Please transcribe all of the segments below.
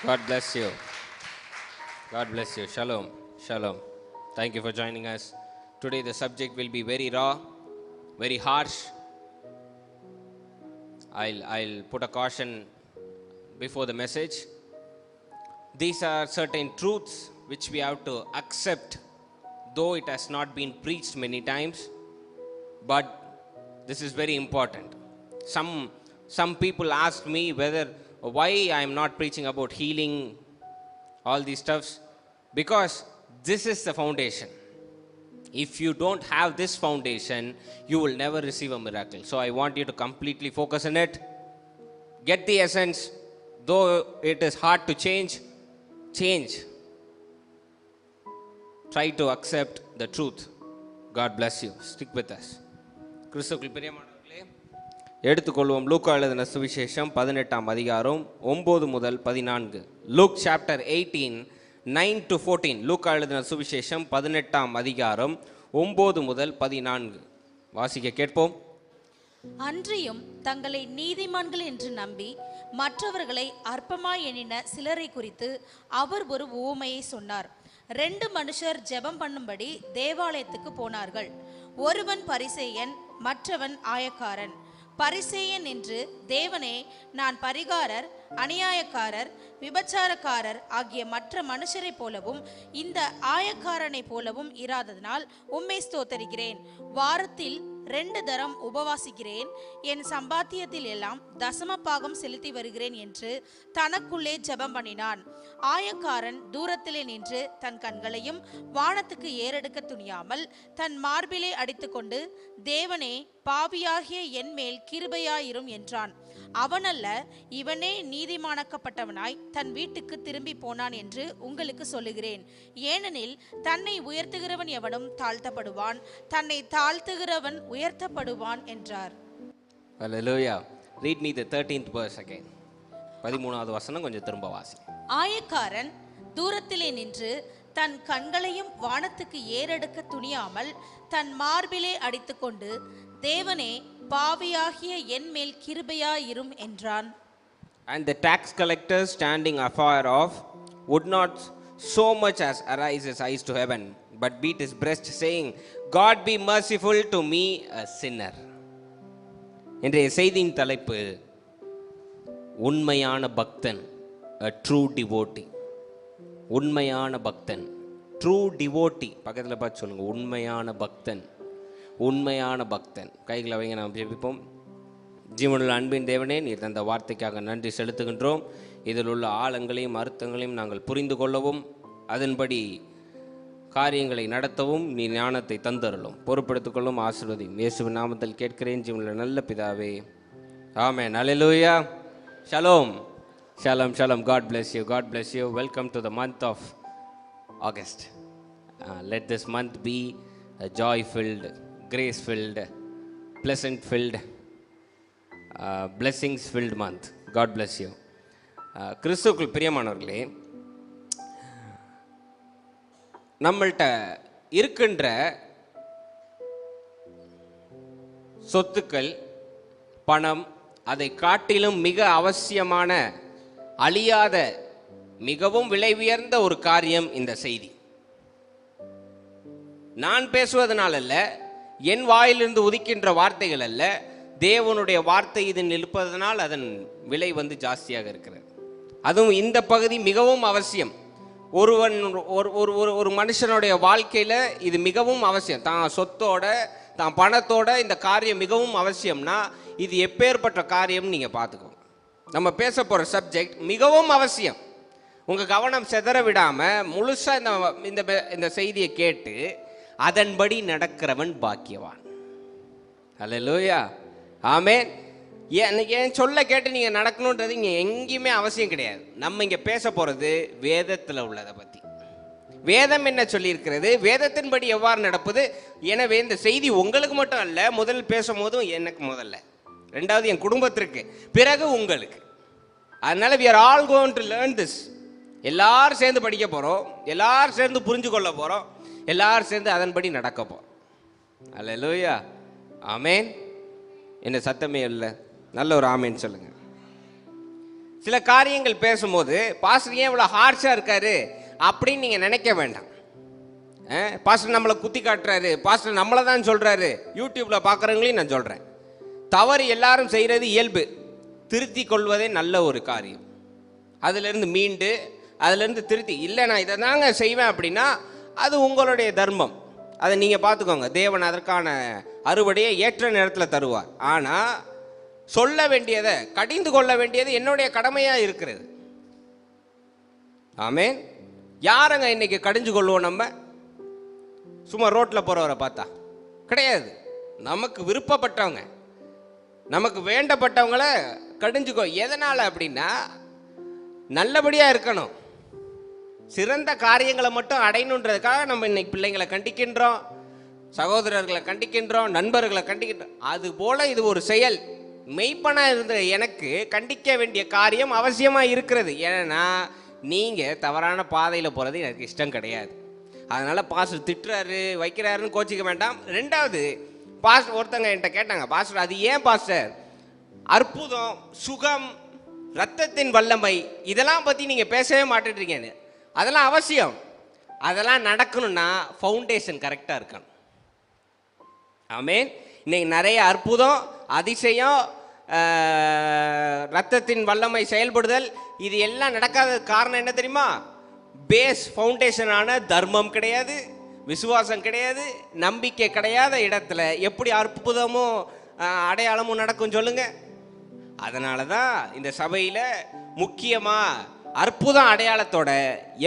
God bless you. God bless you. Shalom. Shalom. Thank you for joining us. Today the subject will be very raw, very harsh. I'll put a caution before the message. These are certain truths which we have to accept, though it has not been preached many times. But this is very important. Some people ask me why I am not preaching about healing, all these stuffs, because this is the foundation. If you don't have this foundation, you will never receive a miracle. So I want you to completely focus on it. Get the essence. Though it is hard to change. Try to accept the truth. God bless you. Stick with us. கிறிஸ்துவுக்குள் பிரியமானவர்களே, எடுத்துக்கொள்வோம் லூக்கா எழுதின சுவிசேஷம் 18ஆம் அதிகாரம் 9 முதல் 14. Look chapter 18 9 to 14. லூக்கா எழுதின சுவிசேஷம் 18ஆம் அதிகாரம் 9 முதல் 14 வாசிக்க கேட்போம். அன்றியும் தங்களை நீதிமான்கள் என்று நம்பி மற்றவர்களை அற்பமாய் எண்ணின சிலரை குறித்து அவர் ஒரு உவமையை சொன்னார். 2 மனுஷர் ஜெபம் பண்ணும்படி தேவாலயத்துக்கு போனார்கள். ஒருவன் பரிசேயன், மற்றவன் ஆயக்காரன். பரிசேயன் என்று, தேவனே, நான் பரிகாரர், அநியாயக்காரர், விபச்சாரக்காரர் ஆகிய மற்ற மனுஷரை போலவும் இந்த ஆயக்காரனை போலவும் இராததினால் உம்மை ஸ்தோத்தரிக்கிறேன். வாரத்தில் 2 தரம் உபவாசிக்கிறேன். என் சம்பாத்தியத்தில் எல்லாம் தசம பாகம் செலுத்தி வருகிறேன் என்று தனக்குள்ளே ஜெபம் பண்ணினான். ஆயக்காரன் தூரத்திலே நின்று தன் கண்களையும் வானத்துக்கு ஏறெடுக்க துணியாமல் தன் மார்பிலே அடித்துக்கொண்டு, தேவனே, பாவியாகிய என் மேல் கிருபையாயிரும் என்றான். அவனல்ல, இவனே நீதிமானாக்கப்பட்டவனாய் தன் வீட்டுக்கு திரும்பி போனான் என்று உங்களுக்கு சொல்லுகிறேன். ஏனெனில் தன்னை உயர்த்துகிறவன் எவனும் தாழ்த்தப்படுவான், தன்னை தாழ்த்துகிறவன் உயர்த்தப்படுவான் என்றார். Hallelujah. Read me the 13th verse again. 13வது வசனம் கொஞ்சம் திரும்ப வாசி. ஆயக்காரன் தூரத்திலே நின்று தன் கண்களையும் வானத்துக்கு ஏறெடுக்க துணியாமல் தன் மார்பிலே அடித்துக்கொண்டு, தேவனே, பாவியாகிய என் மேல் கிருபையாயிரும் என்றான். And the tax collector standing afar off would not so much as arise his eyes to heaven, but beat his breast, saying, God be merciful to me, a sinner. இன்றைய செய்தியின் தலைப்பு, உண்மையான பக்தன், a true devotee. உண்மையான பக்தன், true devotee. பக்கத்தில் பார்த்து சொல்லுங்க, உண்மையான பக்தன். உண்மையான பக்தன். கைகளை வைங்க, நாம் ஜெபிப்போம். ஜீவனுள்ள அன்பின் தேவனே, நீர் தந்த வார்த்தைக்காக நன்றி செலுத்துகின்றோம். இதில் உள்ள ஆழங்களையும் அர்த்தங்களையும் நாங்கள் புரிந்து கொள்ளவும், அதன்படி காரியங்களை நடத்தவும் நீ ஞானத்தை தந்தருளும். பொறுப்படுத்திக் கொள்ளும், ஆசீர்வதியும். இயேசுவின் நாமத்தில் கேட்கிறேன் ஜீவனுள்ள நல்ல பிதாவே, ஆமென். அல்லேலூயா. Shalom. Shalom, shalom. God bless you. God bless you. Welcome to the month of August. Let this month be a joy-filled, grace-filled, pleasant-filled, blessings-filled month. God bless you. கிறிஸ்துவுக்குள் பிரியமானவர்களே, நம்மள்கிட்ட இருக்கின்ற சொத்துக்கள், பணம், அதை காட்டிலும் மிக அவசியமான, அழியாத, மிகவும் விலை உயர்ந்த ஒரு காரியம் இந்த செய்தி. நான் பேசுவதனால் அல்ல, என் வாயிலிருந்து உதிக்கின்ற வார்த்தைகள் அல்ல, தேவனுடைய வார்த்தை இதில் நிற்பதனால் அதன் விலை ஜாஸ்தியாக இருக்கிறது. அதுவும் இந்த பகுதி மிகவும் அவசியம். ஒரு மனுஷனுடைய வாழ்க்கையில் இது மிகவும் அவசியம். தான் சொத்தோட, தான் பணத்தோட இந்த காரியம் மிகவும் அவசியம்னா இது எப்பேற்பட்ட காரியம் நீங்கள் பார்த்துக்கோங்க. நம்ம பேச போகிற சப்ஜெக்ட் மிகவும் அவசியம். உங்கள் கவனம் செதற விடாமல் முழுசாக இந்த செய்தியை கேட்டு அதன்படி நடக்கிறவன் பாக்கியவான். அல்லேலூயா. ஆமென். ஏன் சொல்ல கேட்டு நீங்கள் நடக்கணுன்றது இங்கே எங்கேயுமே அவசியம் கிடையாது. நம்ம இங்கே பேச போகிறது வேதத்தில் உள்ளதை பற்றி. வேதம் என்ன சொல்லியிருக்கிறது, வேதத்தின்படி எவ்வாறு நடப்பது. எனவே இந்த செய்தி உங்களுக்கு மட்டும் அல்ல, முதல் பேசும்போதும் எனக்கு முதல்ல, ரெண்டாவது என் குடும்பத்திற்கு, பிறகு உங்களுக்கு. அதனால we are all going to learn this. எல்லாரும் சேர்ந்து படிக்க போகிறோம், எல்லாரும் சேர்ந்து புரிஞ்சு கொள்ள போகிறோம், எல்லாரும் சேர்ந்து அதன்படி நடக்க போகிறோம். அல்லேலூயா. ஆமென். என்ன சத்தமே இல்லை, நல்ல ஒரு ஆமென் சொல்லுங்க. சில காரியங்கள் பேசும்போது பாஸ்டர் ஏன் இவ்வளோ ஹார்ஷாக இருக்காரு அப்படின்னு நீங்கள் நினைக்க வேண்டாம். பாஸ்டர் நம்மளை குத்தி காட்டுறாரு, பாஸ்டர் நம்மளை தான் சொல்கிறாரு. யூடியூப்பில் பார்க்குறவங்களையும் நான் சொல்கிறேன், தவறு எல்லாரும் செய்கிறது இயல்பு, திருத்தி கொள்வதே நல்ல ஒரு காரியம். அதிலிருந்து மீண்டு அதிலிருந்து திருத்தி, இல்லை நான் இதை தாங்க செய்வேன் அப்படின்னா அது உங்களுடைய தர்மம், அதை நீங்கள் பார்த்துக்கோங்க. தேவன் அதற்கான அறுவடையை ஏற்ற நேரத்தில் தருவார். ஆனால் சொல்ல வேண்டியதை, கடிந்து கொள்ள வேண்டியது என்னுடைய கடமையாக இருக்கிறது. ஆமென். யாருங்க இன்னைக்கு கடிஞ்சு கொள்வோம்? நம்ம சும்மா ரோட்டில் போகிறவரை பார்த்தா கிடையாது. நமக்கு விருப்பப்பட்டவங்க, நமக்கு வேண்டப்பட்டவங்கள கடிஞ்சுக்கோ. எதனால் அப்படின்னா நல்லபடியாக இருக்கணும், சிறந்த காரியங்களை மட்டும் அடையணுன்றதுக்காக நம்ம இன்னைக்கு பிள்ளைங்களை கண்டிக்கின்றோம், சகோதரர்களை கண்டிக்கின்றோம், நண்பர்களை கண்டிக்கின்றோம். அது போல இது ஒரு செயல். மெய்ப்பனாக இருந்த எனக்கு கண்டிக்க வேண்டிய காரியம் அவசியமாக இருக்கிறது. ஏன்னா நீங்கள் தவறான பாதையில் போகிறது எனக்கு இஷ்டம் கிடையாது. அதனால் பாஸ்டர் திட்டுறாரு வைக்கிறாருன்னு கோச்சிக்க வேண்டாம். ரெண்டாவது, பாஸ்டர் ஒருத்தங்க என்கிட்ட கேட்டாங்க, பாஸ்டர் அது ஏன் பாஸ்டர் அற்புதம், சுகம், இரத்தத்தின் வல்லமை இதெல்லாம் பற்றி நீங்கள் பேசவே மாட்டேன்றீங்கன்னு. அதெல்லாம் அவசியம். அதெல்லாம் நடக்கணும்னா ஃபவுண்டேஷன் கரெக்டாக இருக்கணும். ஆமென். இன்னைக்கு நிறைய அற்புதம், அதிசயம், இரத்தத்தின் வல்லமை செயல்படுதல், இது எல்லாம் நடக்காத காரணம் என்ன தெரியுமா? பேஸ் ஃபவுண்டேஷனான தர்மம் கிடையாது, விசுவாசம் கிடையாது, நம்பிக்கை கிடையாத இடத்துல எப்படி அற்புதமும் அடையாளமும் நடக்கும் சொல்லுங்க. அதனால தான் இந்த சபையில் முக்கியமாக அற்புதம் அடையாளத்தோட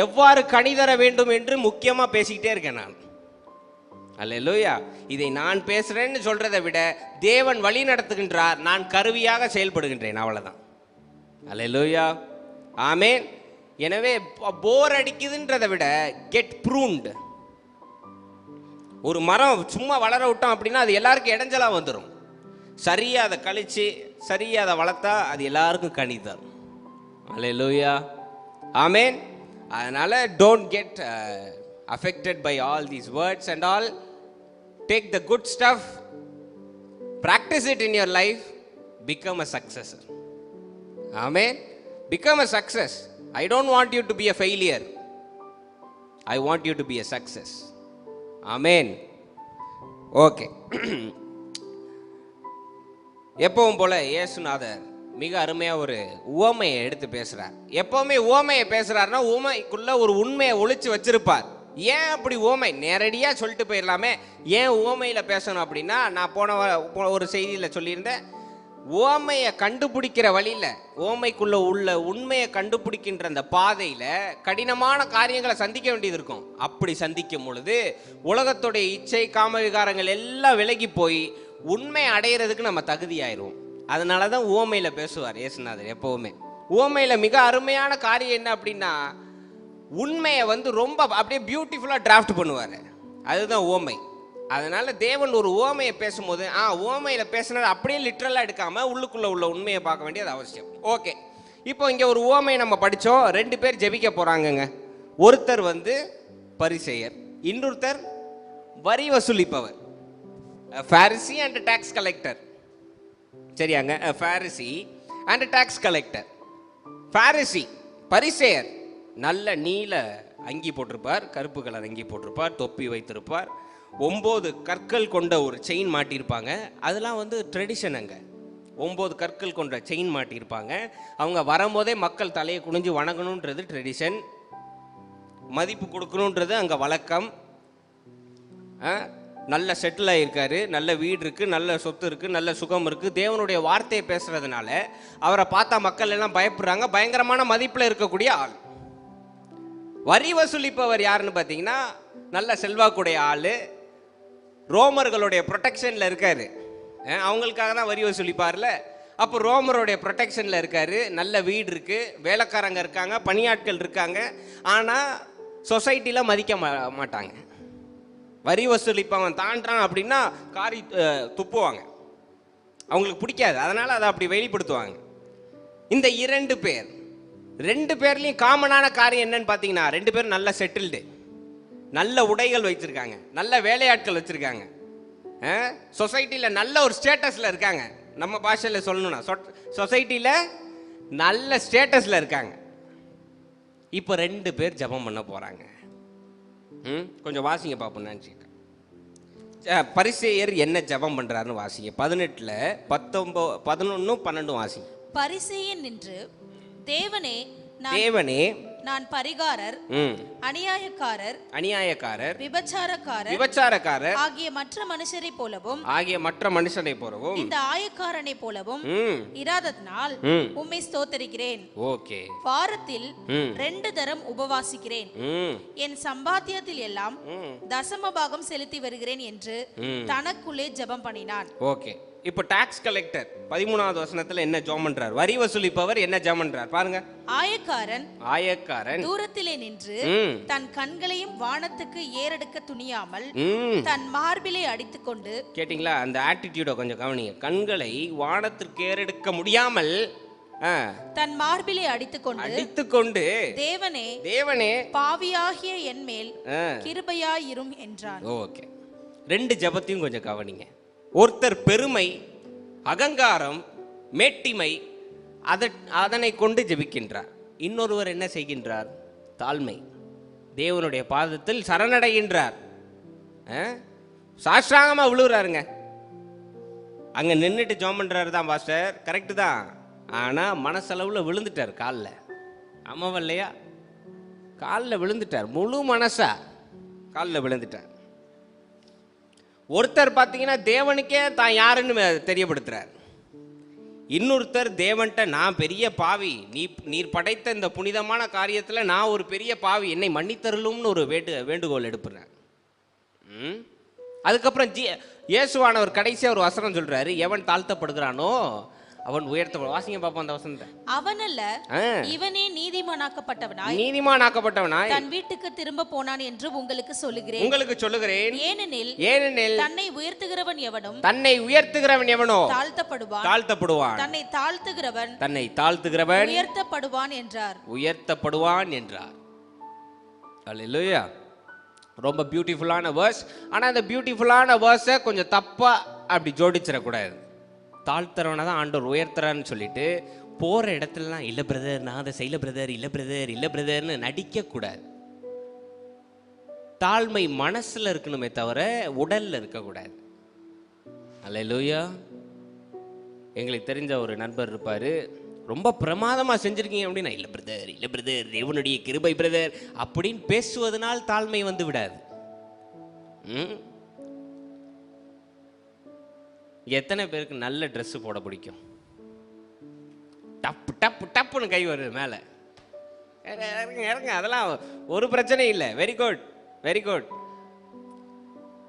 எவ்வாறு கனி தர வேண்டும் என்று முக்கியமாக பேசிக்கிட்டே இருக்கேன் நான். அல்லேலூயா. இதை நான் பேசுகிறேன்னு சொல்கிறத விட தேவன் வழி நடத்துகின்றார், நான் கருவியாக செயல்படுகின்றேன், அவ்வளோதான். அல்லேலூயா. ஆமென். எனவே போர் அடிக்குதுன்றதை விட கெட் ப்ரூன்டு. ஒரு மரம் சும்மா வளர விட்டோம் அப்படின்னா அது எல்லாருக்கும் இடைஞ்சலாக வந்துடும். சரியாக அதை கழித்து சரியாக அதை வளர்த்தா அது எல்லாருக்கும் கனி தரும். அல்லேலூயா. ஆமென். அதனால் don't get affected by all these words and all. Take the good stuff, practice it in your life, become a successor. Amen. Become a success. I don't want you to be a failure. I want you to be a success. Amen. Okay. எப்பவும் போல இயேசுநாதர் மிக அருமையாக ஒரு உவமையை எடுத்து பேசுகிறார். எப்போவுமே உவமையை பேசுகிறாருன்னா உவமைக்குள்ள ஒரு உண்மையை ஒளிச்சு வச்சிருப்பார். ஏன் அப்படி உவமை நேரடியாக சொல்லிட்டு போயிடலாமே, ஏன் உவமையில் பேசணும் அப்படின்னா, நான் போன ஒரு செய்தியில் சொல்லியிருந்தேன், உவமையை கண்டுபிடிக்கிற வழியில், உவமைக்குள்ள உள்ள உண்மையை கண்டுபிடிக்கின்ற அந்த பாதையில் கடினமான காரியங்களை சந்திக்க வேண்டியது இருக்கும். அப்படி சந்திக்கும் பொழுது உலகத்துடைய இச்சை, காம விகாரங்கள் எல்லாம் விலகி போய் உண்மை அடையிறதுக்கு நம்ம தகுதியாயிரும். அதனால தான் உவமையில் பேசுவார் இயேசுநாதர் எப்போவுமே. உவமையில் மிக அருமையான காரியம் என்ன அப்படின்னா, உண்மையை ரொம்ப அப்படியே பியூட்டிஃபுல்லாக டிராஃப்ட் பண்ணுவார். அதுதான் உவமை. அதனால் தேவன் ஒரு உவமையை பேசும்போது உவமையில் பேசுனது அப்படியே லிட்ரலாக எடுக்காமல் உள்ளுக்குள்ளே உள்ள உண்மையை பார்க்க வேண்டியது அவசியம். ஓகே, இப்போ இங்கே ஒரு உவமையை நம்ம படித்தோம். 2 பேர் ஜெபிக்க போகிறாங்கங்க. ஒருத்தர் பரிசேயர், இன்னொருத்தர் வரி வசூலிப்பவர், ஃபாரிசி அண்ட் டாக்ஸ் கலெக்டர். சரியாங்க, Pharisee and tax collector. Pharisee, பரிசேயர் நல்ல நீல அங்கி போட்டிருப்பார், கருப்பு கலர் அங்கி போட்டிருப்பார், தொப்பி வைத்திருப்பார், 9 கற்கள் கொண்ட ஒரு செயின் மாட்டியிருப்பாங்க. அதெல்லாம் ட்ரெடிஷன். அங்கே 9 கற்கள் கொண்ட செயின் மாட்டியிருப்பாங்க. அவங்க வரும்போதே மக்கள் தலையை குனிஞ்சு வணங்கணுன்றது ட்ரெடிஷன், மதிப்பு கொடுக்கணுன்றது அங்கே வழக்கம். நல்ல செட்டில் ஆகியிருக்காரு, நல்ல வீடு இருக்குது, நல்ல சொத்து இருக்குது, நல்ல சுகம் இருக்குது. தேவனுடைய வார்த்தையை பேசுகிறதுனால அவரை பார்த்தா மக்கள் எல்லாம் பயப்படுறாங்க. பயங்கரமான மதிப்பில் இருக்கக்கூடிய ஆள். வரி வசூலிப்பவர் யாருன்னு பார்த்தீங்கன்னா, நல்ல செல்வாக்குடைய ஆள், ரோமர்களுடைய ப்ரொடெக்ஷனில் இருக்கார். அவங்களுக்காக தான் வரி வசூலிப்பார்ல. அப்போ ரோமருடைய ப்ரொடெக்ஷனில் இருக்கார். நல்ல வீடு இருக்குது, வேலைக்காரங்க இருக்காங்க, பணியாட்கள் இருக்காங்க. ஆனால் சொசைட்டியில் மதிக்க மாட்டாங்க. வரி வசூலிப்பவன் தாண்டான் அப்படின்னா காரி துப்புவாங்க, அவங்களுக்கு பிடிக்காது. அதனால் அதை அப்படி வெளிப்படுத்துவாங்க. இந்த 2 பேர்லையும் காமனான காரியம் என்னன்னு பார்த்தீங்கன்னா, 2 பேரும் நல்ல செட்டில்டு, நல்ல உடைகள் வச்சுருக்காங்க, நல்ல வேலையாட்கள் வச்சுருக்காங்க, சொசைட்டியில் நல்ல ஒரு ஸ்டேட்டஸில் இருக்காங்க. நம்ம பாஷையில் சொல்லணும்னா சொசைட்டியில் நல்ல ஸ்டேட்டஸ்ல இருக்காங்க. இப்போ 2 பேர் ஜெபம் பண்ண போறாங்க. கொஞ்சம் வாசிங்க பார்ப்போம். நினச்சிக்கிட்டேன் பரிசேயர் என்ன ஜெபம் பண்றாருன்னு வாசிங்க. 18ல் 19, 11, 12 வாசிங்க. பரிசேயன் நின்று, தேவனே நான் பரிகாரர், அநியாயக்காரர், விபச்சாரக்காரர் ஆகிய மற்ற மனுஷரை போலவும் இந்த ஆயக்காரனை போலவும் இராததனால் உம்மை ஸ்தோத்தரிக்கிறேன். ஓகே. வாரத்தில் 2 தரம் உபவாசிக்கிறேன், என் சம்பாத்தியத்தில் எல்லாம் தசம பாகம் செலுத்தி வருகிறேன் என்று தனக்குள்ளே ஜெபம் பண்ணினான். ஓகே. இப்போ டாக்ஸ் கலெக்டர் 13வது வசனத்துல என்ன ஜெபம் பண்றார்? வரி வசூலிப்பவர் என்ன ஜெபம் பண்றார் பாருங்க. ஆயக்காரன் தூரத்திலே நின்று தன் கண்களையும் வானத்துக்கு ஏறெடுக்க துணியாமல் தன் மார்பிலை அடித்துக்கொண்டு, கேட்டிங்களா? அந்த ஆட்டிடியூட கொஞ்சம் கவனிங்க. கண்களை வானத்திற்கு ஏறெடுக்க முடியாமல் தன் மார்பிலை அடித்துக்கொண்டு தேவனே பாவியாகிய என் மேல் கிருபையாயிரும் என்றான். ஓகே. 2 ஜெபத்தையும் கொஞ்சம் கவனிங்க. ஒருத்தர் பெருமை, அகங்காரம், மேட்டிமை அதனை கொண்டு ஜெபிக்கின்றார். இன்னொருவர் என்ன செய்கின்றார்? தாழ்மை, தேவனுடைய பாதத்தில் சரணடைகின்றார். சாஷ்டாங்கமா விழுகிறாருங்க. அங்க நின்றுட்டு ஜெபம் பண்றாரு தான் பாஸ்டர், கரெக்டு தான். ஆனா மனசளவுல விழுந்துட்டார் காலில். ஆமாவா இல்லையா? காலில் விழுந்துட்டார், முழு மனசா காலில் விழுந்துட்டார். ஒருத்தர் பார்த்தீங்கன்னா தேவனுக்கே தான் யாருன்னு தெரியப்படுத்துறார். இன்னொருத்தர் தேவன்கிட்ட நான் பெரிய பாவி, நீர் படைத்த இந்த புனிதமான காரியத்தில் நான் ஒரு பெரிய பாவி, என்னை மன்னித்தருளும்னு ஒரு வேண்டுகோள் எடுப்புறார். அதுக்கப்புறம் இயேசுவானவர் கடைசியாக ஒரு வசனம் சொல்றாரு, எவன் தாழ்த்தப்படுகிறானோ அவன் உயர்த்த. வாசிங்க பாப்போம் அந்த வசனத்தை. அவனல்ல இவனே நீதிமானாக்கப்பட்டவனாய் தன் வீட்டுக்கு திரும்ப போனான் என்று உங்களுக்கு சொல்லுகிறேன். ஏனெனில் தன்னை உயர்த்துகிறவன் எவனோ தாழ்த்தப்படுவான், தன்னை தாழ்த்துகிறவன் உயர்த்தப்படுவான் என்றார். அல்லேலூயா. ரொம்ப பியூட்டிஃபுல்லான வேர்ஸ். ஆனா அந்த பியூட்டிஃபுல்லான வேர்ஸை கொஞ்சம் தப்பா அப்படி ஜோடிச்சிடக்கூடாது. தாழ்த்துறவனை தான் ஆண்டவர் உயர்த்துறான்னு சொல்லிட்டு போகிற இடத்துலலாம் இல்லை பிரதர் நான் அதை செய்யல பிரதர், இல்லை பிரதர்னு நடிக்கக்கூடாது. தாழ்மை மனசில் இருக்கணுமே தவிர உடலில் இருக்கக்கூடாது. அல்லேலூயா. எங்களுக்கு தெரிஞ்ச ஒரு நண்பர் இருப்பார், ரொம்ப பிரமாதமாக செஞ்சுருக்கீங்க அப்படின்னா இல்லை பிரதர் தேவனுடைய கிருபை பிரதர் அப்படின்னு பேசுவதனால் தாழ்மை வந்து விடாது. எத்தனை பேருக்கு நல்ல ட்ரெஸ்ஸு போட பிடிக்கும்? டப்பு டப்பு டப்புன்னு கை வருது மேலே, இறங்க, அதெல்லாம் ஒரு பிரச்சனை இல்லை. Very good.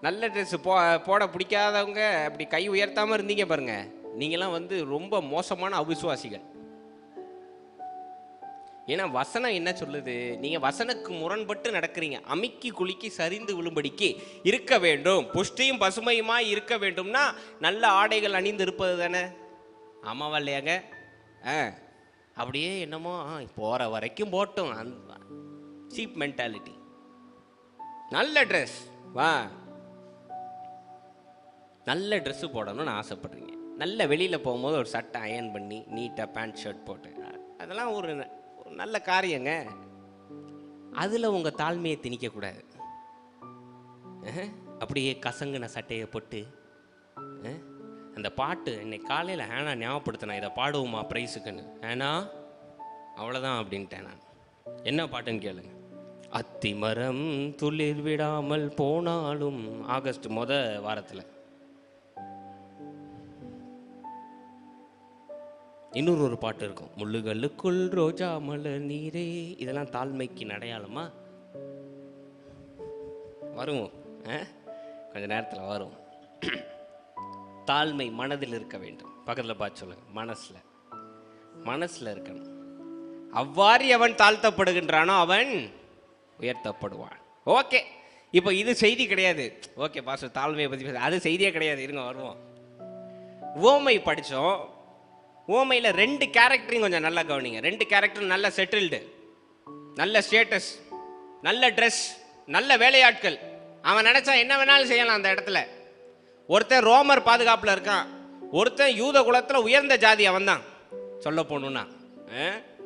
நல்ல ட்ரெஸ்ஸு போட பிடிக்காதவங்க அப்படி கை உயர்த்தாமல் இருந்தீங்க பாருங்க, நீங்களாம் வந்து ரொம்ப மோசமான அவிசுவாசிகள். ஏன்னா வசனம் என்ன சொல்லுது? நீங்கள் வசனுக்கு முரண்பட்டு நடக்கிறீங்க. அமிக்கி குலுக்கி சரிந்து விழும்படிக்கு இருக்க வேண்டும், புஷ்டியும் பசுமையுமாய் இருக்க வேண்டும்னா நல்ல ஆடைகள் அணிந்து இருப்பது தானே. ஆமாவா இல்லையாங்க? அப்படியே என்னமோ போகிற வரைக்கும் போட்டோம், சீப் மென்டாலிட்டி. நல்ல ட்ரெஸ் நல்ல ட்ரெஸ்ஸு போடணும்னு ஆசைப்படுறீங்க. நல்ல வெளியில் போகும்போது ஒரு சட்டை அயன் பண்ணி நீட்டாக பேண்ட் ஷர்ட் போட்டு, அதெல்லாம் ஒரு நல்ல காரியங்க. அதில் உங்கள் தாழ்மையை திணிக்கக்கூடாது. அப்படியே கசங்குன சட்டையை போட்டு அந்த பாட்டு இன்னைக்கு காலையில் ஹேனா ஞாபகப்படுத்தினா, இதை பாடுவோமா ப்ரைஸுக்குன்னு. ஹேனா அவ்வளோதான் அப்படின்ட்டேன் நான். என்ன பாட்டுன்னு கேளுங்க. அத்திமரம் துளிர் விடாமல் போனாலும், ஆகஸ்ட் வாரத்தில். இன்னொரு பாட்டு இருக்கும், முள்ளுகளுக்குள் ரோஜா மலர் நீரே. இதெல்லாம் தாழ்மைக்கு அடையாளமா? வரும், கொஞ்ச நேரத்தில் வரும். தாழ்மை மனதில் இருக்க வேண்டும். பக்கத்தில் பார்த்து சொல்லுங்க, மனசில் இருக்கணும். அவ்வாறு அவன் தாழ்த்தப்படுகின்றானோ அவன் உயர்த்தப்படுவான். ஓகே, இப்போ இது செய்தி கிடையாது. ஓகே பாஸ்டர் தாழ்மையை பற்றி பேச, அது செய்தியே கிடையாது. இருங்க வருவோம். ஓமை படித்தோம். ஓமையில் 2 கேரக்டரையும் கொஞ்சம் நல்லா கவனிங்க. 2 கேரக்டரும் நல்ல செட்டில்டு, நல்ல ஸ்டேட்டஸ், நல்ல ட்ரெஸ், நல்ல வேலையாட்கள். அவன் நினைச்சா என்ன வேணாலும் செய்யலாம் அந்த இடத்துல. ஒருத்தன் ரோமர் பாதுகாப்பில் இருக்கான், ஒருத்தன் யூத குலத்தில் உயர்ந்த ஜாதி. அவன் தான் சொல்ல போகணுன்னா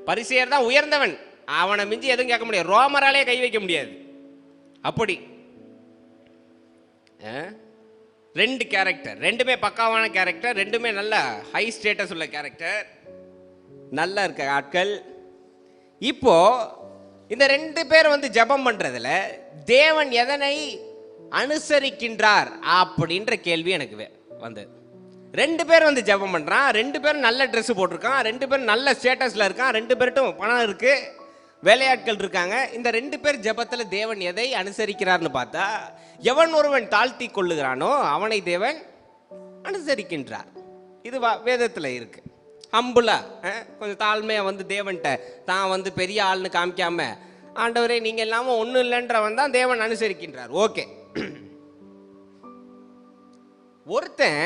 பரிசேயர் தான் உயர்ந்தவன், அவனை மிஞ்சி எதுவும் கேட்க முடியாது, ரோமராலே கை வைக்க முடியாது. அப்படி ரெண்டு கேரக்டர், ரெண்டுமே பக்காவான கேரக்டர், ரெண்டுமே நல்ல ஹை ஸ்டேட்டஸ் உள்ள கேரக்டர், நல்லா இருக்க ஆட்கள். இப்போ இந்த ரெண்டு பேர் வந்து ஜெபம் பண்றதுல தேவன் எதனை அனுசரிக்கின்றார் அப்படின்ற கேள்வி எனக்கு வந்தது. ரெண்டு பேர் வந்து ஜெபம் பண்றான், ரெண்டு பேரும் நல்ல ட்ரெஸ் போட்டிருக்கான், ரெண்டு பேரும் நல்ல ஸ்டேட்டஸ்ல இருக்கான், ரெண்டு பேர்ட்டும் பணம் இருக்கு, வேலையாட்கள் இருக்காங்க. இந்த ரெண்டு பேர் ஜெபத்துல தேவன் எதை அனுசரிக்கிறார்னு பார்த்தா, எவன் ஒருவன் தாழ்த்தி கொள்ளுகிறானோ அவனை தேவன் அனுசரிக்கின்றார். இது வேதத்துல இருக்கு. ஹம்புலா கொஞ்சம் தாழ்மையா வந்து தேவன்கிட்ட தான் வந்து பெரிய ஆள்னு காமிக்காம, ஆண்டவரே நீங்க இல்லாம ஒன்றும் இல்லைன்றவன் தான் தேவன் அனுசரிக்கின்றார். ஓகே, ஒருத்தன்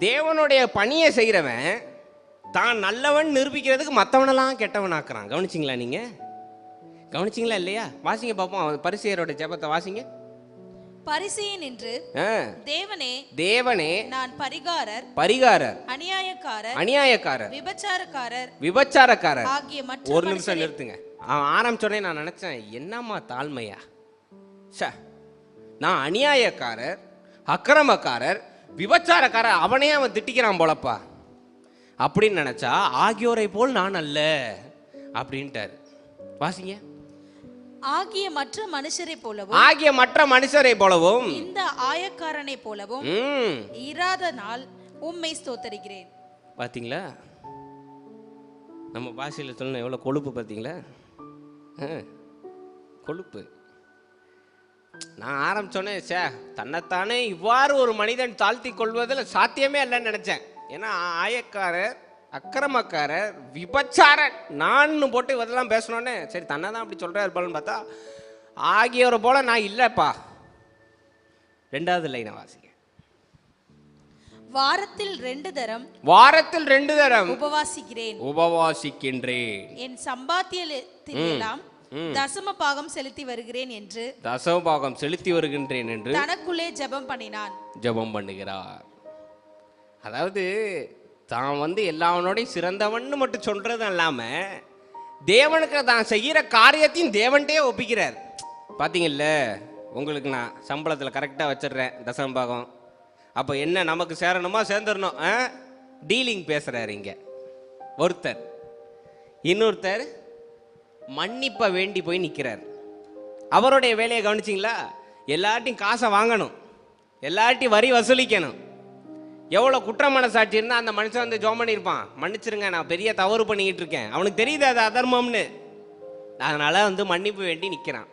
தேவனுடைய பணியை செய்கிறவன் தான் நல்லவன் நிரூபிக்கிறதுக்கு மற்றவனெல்லாம் கெட்டவன் ஆக்குறான். கவனிச்சிங்களா? நீங்க கவனிச்சிங்களா இல்லையா? வாசிங்க பார்ப்போம், பரிசேயரோட ஜெபத்தை வாசிங்க. பரிசேயன் என்று தேவனே தேவனே நான் பரிகாரர் பரிகாரர் அநியாயக்காரர் அநியாயக்காரர் விபச்சாரக்காரர் விபச்சாரக்காரர் ஆகிய மற்ற ஒரு நிமிஷம் நிறுத்துங்க. அவன் ஆரம்பிச்சோடனே நான் நினைச்சேன், என்னம்மா தாழ்மையா, நான் அநியாயக்காரர் அக்கிரமக்காரர் விபச்சாரக்காரர், அவனே அவன் திட்டிக்கிறான் போலப்பா அப்படின்னு நினைச்சா, ஆகியோரை போல் நான் அல்ல அப்படின்ட்டாரு. வாசிங்க. ஆகிய மற்ற மனுஷரை போலவும் ஆகிய மற்ற மனுஷரை போலவும் இந்த ஆயக்காரனை போலவும் இராத நாள் உம்மை ஸ்தோத்தரிக்கிறேன். பாத்தீங்களா? நம்ம பாஷையில் சொல்லணும் எவ்வளவு கொழுப்பு பாத்தீங்களா? கொழுப்பு. நான் ஆரம்பிச்சோன்னே தன்னைத்தானே இவ்வாறு ஒரு மனிதன் தாழ்த்தி கொள்வதில் சாத்தியமே இல்லைன்னு நினைச்சேன். ஏன்னா ஆயக்காரர் அக்கிரமக்காரர் விபச்சாரன் நான் போட்டு இதெல்லாம் பேசணுன்னே, சரி தன்னை தான் அப்படி சொல்கிறார் இருப்பான்னு பார்த்தா, ஆகியோரை போல நான் இல்லைப்பா. ரெண்டாவது லைனை வாசிங்க. வாரத்தில் 2 தரம் வாரத்தில் 2 தரம் உபவாசிக்கின்றேன், என் சம்பாத்தியத்திலெல்லாம் தசம பாகம் செலுத்தி வருகிறேன் என்று தனக்குள்ளே ஜெபம் பண்ணுகிறார். அதாவது தான் வந்து எல்லாவனோடையும் சிறந்தவன் மட்டும் சொல்றது இல்லாம தேவனுக்கு தான் செய்கிற காரியத்தையும் தேவன்கிட்டே ஒப்பிக்கிறார். பாத்தீங்கல்ல, உங்களுக்கு நான் சம்பளத்தில் கரெக்டாக வச்சிடுறேன் தசம பாகம், அப்போ என்ன நமக்கு சேரணுமா சேர்ந்துடணும், டீலிங் பேசுறாரு இங்க ஒருத்தர். இன்னொருத்தர் மன்னிப்பை வேண்டி போய் நிற்கிறார். அவருடைய வேலையை கவனிச்சிங்களா? எல்லார்ட்டையும் காசை வாங்கணும், எல்லார்ட்டையும் வரி வசூலிக்கணும். எவ்வளோ குற்ற மனசாட்சி இருந்தால் அந்த மனுஷன் வந்து ஜோம் பண்ணியிருப்பான், மன்னிச்சிருங்க நான் பெரிய தவறு பண்ணிக்கிட்டு இருக்கேன், அவனுக்கு தெரியுது அது அதர்மம்னு, அதனால வந்து மன்னிப்பு வேண்டி நிற்கிறான்.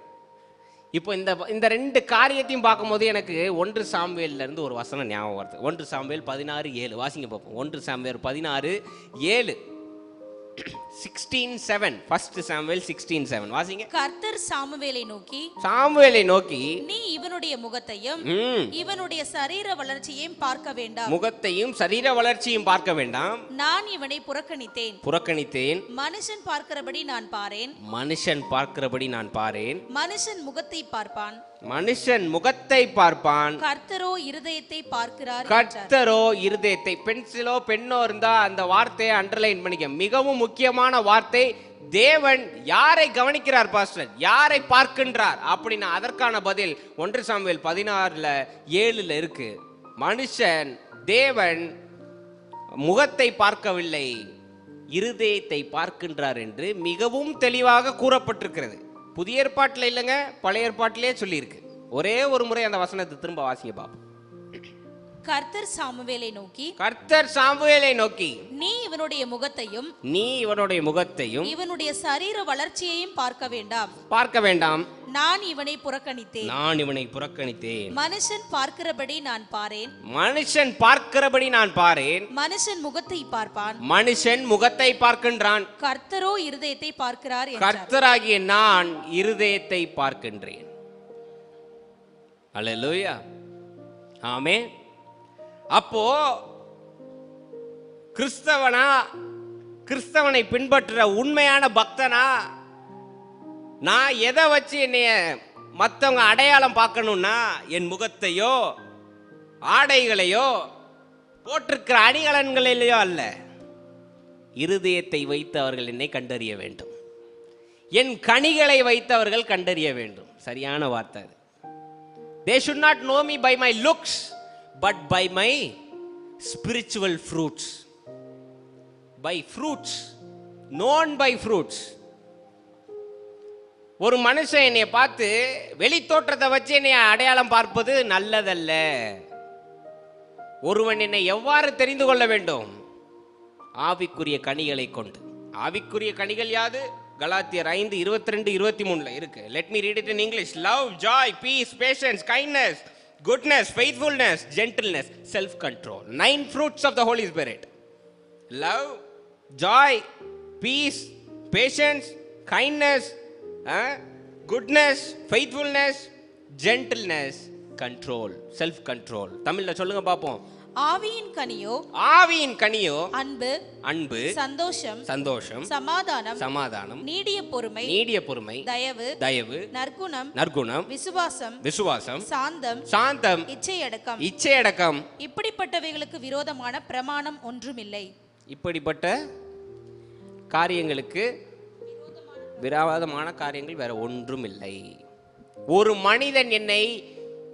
இப்போ இந்த ரெண்டு காரியத்தையும் பார்க்கும்போது எனக்கு 1 சாமுவேல்ல இருந்து ஒரு வசனம் ஞாபகம் வருது. 1 சாமுவேல் 16:7 வாசிங்க பார்ப்போம். 1 சாமுவேல் 16:7 16:7 1 சாமுவேல் 16:7 வாசிங்க. கர்த்தர் சாமுவேலை நோக்கி நீ இவனுடைய முகத்தையும் இவனுடைய சரீர வளர்ச்சியையும் பார்க்க வேண்டாம், நான் இவனை புறக்கணித்தேன். மனுஷன் பார்க்கிறபடி நான் பாரேன், மனுஷன் முகத்தை பார்ப்பான், கர்த்தரோ இருதயத்தை. பென்சிலோ பெண்ணோ இருந்தா அந்த வார்த்தையை அண்டர்லைன் பண்ணிக்க. மிகவும் முக்கியமான வார்த்தை. தேவன் யாரை கவனிக்கிறார் பாஸ்டர், யாரை பார்க்கின்றார் அப்படின்னா அதற்கான பதில் 1 சாமுவேல் 16:7 இருக்கு. மனுஷன் தேவன் முகத்தை பார்க்கவில்லை, இருதயத்தை பார்க்கின்றார் என்று மிகவும் தெளிவாக கூறப்பட்டிருக்கிறது. புதிய ஏற்பாட்டில் இல்லைங்க, பழைய ஏற்பாட்டிலே சொல்லியிருக்கு. ஒரே ஒரு முறை அந்த வசனத்தை திரும்ப வாசிங்க பாப்போம். கர்த்தர் சாமுவேலை நோக்கி நீ இவனுடைய முகத்தையும் இவனுடைய சரீர வளர்ச்சியையும் பார்க்க வேண்டாம், நான் இவனை புறக்கணித்தேன். மனுஷன் பார்க்கிறபடி நான் பாரேன், மனுஷன் முகத்தை பார்க்கின்றான், கர்த்தரோ இருதயத்தை பார்க்கிறார். கர்த்தராகிய நான் இருதயத்தை பார்க்கின்றேன். அல்லேலூயா, ஆமென். அப்போ கிறிஸ்தவனை பின்பற்றுற உண்மையான பக்தனா நான் எதை வச்சு என்னைய மற்றவங்க அடையாளம் பார்க்கணும்னா, என் முகத்தையோ ஆடைகளையோ போட்டிருக்கிற அணிகலன்களிலேயோ அல்ல, இருதயத்தை வைத்து அவர்கள் என்னை கண்டறிய வேண்டும். என் கனிகளை வைத்து அவர்கள் கண்டறிய வேண்டும். சரியான வார்த்தை. They should not know me by my looks, but by my spiritual fruits. By fruits, known by fruits. ஒரு மனுஷன் என்னை பார்த்து வெளி தோற்றத்தை வச்சு என்னை அடையாளம் பார்ப்பது நல்லதல்ல. ஒருவன் என்னை எவ்வாறு தெரிந்து கொள்ள வேண்டும்? ஆவிக்குரிய கனிகளை கொண்டு. ஆவிக்குரிய கனிகள் யாது? கலாத்தியர் 5:22-23 இருக்கு. Let me read it in English. Love, joy, peace, patience, kindness, goodness, faithfulness, gentleness, self control. 9 fruits of the Holy Spirit. Love, joy, peace, patience, kindness, goodness, faithfulness, gentleness, control, self control. தமிழ்ல சொல்லுங்க பாப்போம். ஆவியின் கனியோ, ஆவியின் கனியோ அன்பு, அன்பு, சந்தோஷம், சந்தோஷம், சமாதானம், சமாதானம், நீடிய பொறுமை, நீடிய பொறுமை, தயவு, தயவு, நற்குணம், நற்குணம், விசுவாசம், விசுவாசம், சாந்தம், சாந்தம், இச்சையடக்கம். இச்சையடக்கம். இப்படிப்பட்டவைகளுக்கு விரோதமான பிரமாணம் ஒன்றுமில்லை. இப்படிப்பட்ட காரியங்களுக்கு விரோதமான காரியங்கள் வேற ஒன்றும் இல்லை. ஒரு மனிதன் என்னை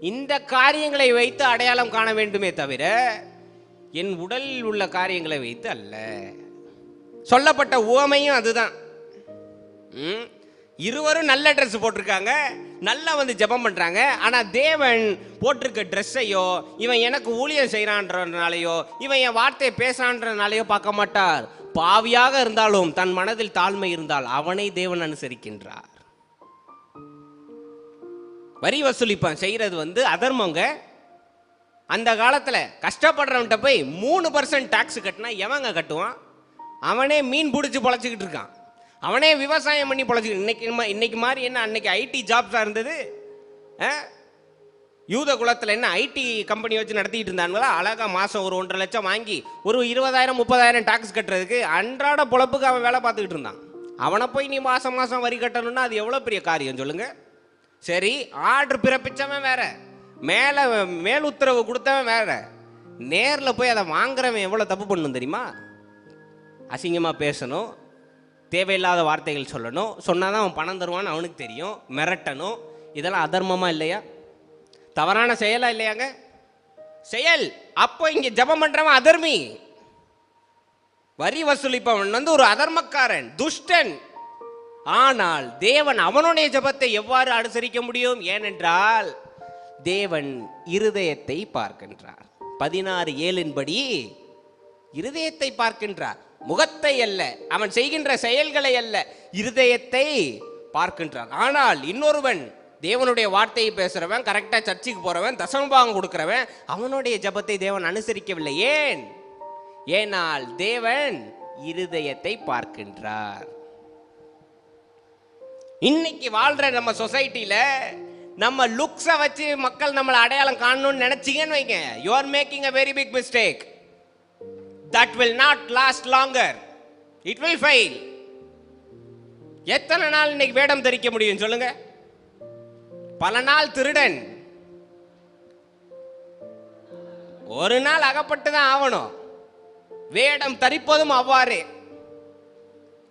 இந்த காரியங்களை வைத்து அடையாளம் காண வேண்டுமே தவிர என் உடலில் உள்ள காரியங்களை வைத்து அல்ல. சொல்லப்பட்ட உவமையும் அதுதான். இருவரும் நல்ல ட்ரெஸ் போட்டிருக்காங்க, நல்லா வந்து ஜெபம் பண்றாங்க. ஆனா தேவன் போட்டிருக்க ட்ரெஸ்ஸையோ, இவன் எனக்கு ஊழியம் செய்யறான்றனாலையோ, இவன் என் வார்த்தையை பேசுறான்றனாலையோ பார்க்க மாட்டார். பாவியாக இருந்தாலும் தன் மனதில் தாழ்மை இருந்தால் அவனை தேவன் அனுசரிக்கின்றார். வரி வசூலிப்பான் செய்யறது வந்து அதர்மங்க. அந்த காலத்துல கஷ்டப்படுறவன்ட்ட போய் 3% டாக்ஸ் கட்டினா எவங்க கட்டுவான்? அவனே மீன் பிடிச்சி பொழைச்சிக்கிட்டு இருக்கான், அவனே விவசாயம் பண்ணி பொழைச்சிக்கிட்டு. இன்னைக்கு மாதிரி என்ன, அன்னைக்கு ஐடி ஜாப்ஸா இருந்தது. யூத குலத்தில் என்ன ஐடி கம்பெனி வச்சு நடத்திட்டு இருந்தாங்களா? அழகா மாதம் ஒரு 1.5 லட்சம் வாங்கி ஒரு 20,000-30,000 டாக்ஸ் கட்டுறதுக்கு அன்றாட பொழப்புக்கு அவன் வேலை பார்த்துக்கிட்டு இருந்தான். அவனை போய் நீ மாதம் மாதம் வரி கட்டணும்னா அது எவ்வளோ பெரிய காரியம் சொல்லுங்க. சரி, ஆர்டர் பிறப்பிச்சவன் வேற, மேல் உத்தரவு கொடுத்தவன் வேற, நேரில் போய் அதை வாங்குறவன் எவ்வளோ தப்பு பண்ணணும் தெரியுமா? அசிங்கமாக பேசணும், தேவையில்லாத வார்த்தைகள் சொல்லணும், சொன்னாதான் அவன் பணம் தருவான்னு அவனுக்கு தெரியும், மிரட்டணும். இதெல்லாம் அதர்மமா இல்லையா? தவறான செயலா இல்லையாங்க? செயல். அப்போ இங்க ஜெபம் பண்றவன் அதர்மி, வரி வசூலிப்பவன் வந்து ஒரு அதர்மக்காரன், துஷ்டன். ஆனால் தேவன் அவனுடைய ஜெபத்தை எவ்வாறு அனுசரிக்க முடியும்? ஏனென்றால் தேவன் இருதயத்தை பார்க்கின்றார். 16:7 படி இருதயத்தை பார்க்கின்றார், முகத்தை அல்ல, அவன் செய்கின்ற செயல்களை அல்ல, இருதயத்தை பார்க்கின்றார். ஆனால் இன்னொருவன் தேவனுடைய வார்த்தையை பேசுறவன், கரெக்டா சர்ச்சுக்கு போறவன், தசமபாகம் கொடுக்கிறவன், அவனுடைய ஜெபத்தை தேவன் அனுசரிக்கவில்லை. ஏன்? ஏனால் தேவன் இருதயத்தை பார்க்கின்றார். இன்னைக்கு வாழ்ற நம்ம சொசைட்டில நம்ம லுக்ஸை வச்சு மக்கள் நம்மளை அடையாளம் காணணும்னு நினைச்சீங்கன்னு வைங்க, you are making a very big mistake. That will not last longer. It will fail. எத்தனை நாள் இன்னைக்கு வேடம் தரிக்க முடியும் சொல்லுங்க? பல நாள் திருடன், ஒரு நாள் அகப்பட்டு தான் ஆகணும். வேடம் தரிப்பதும் அவ்வாறு.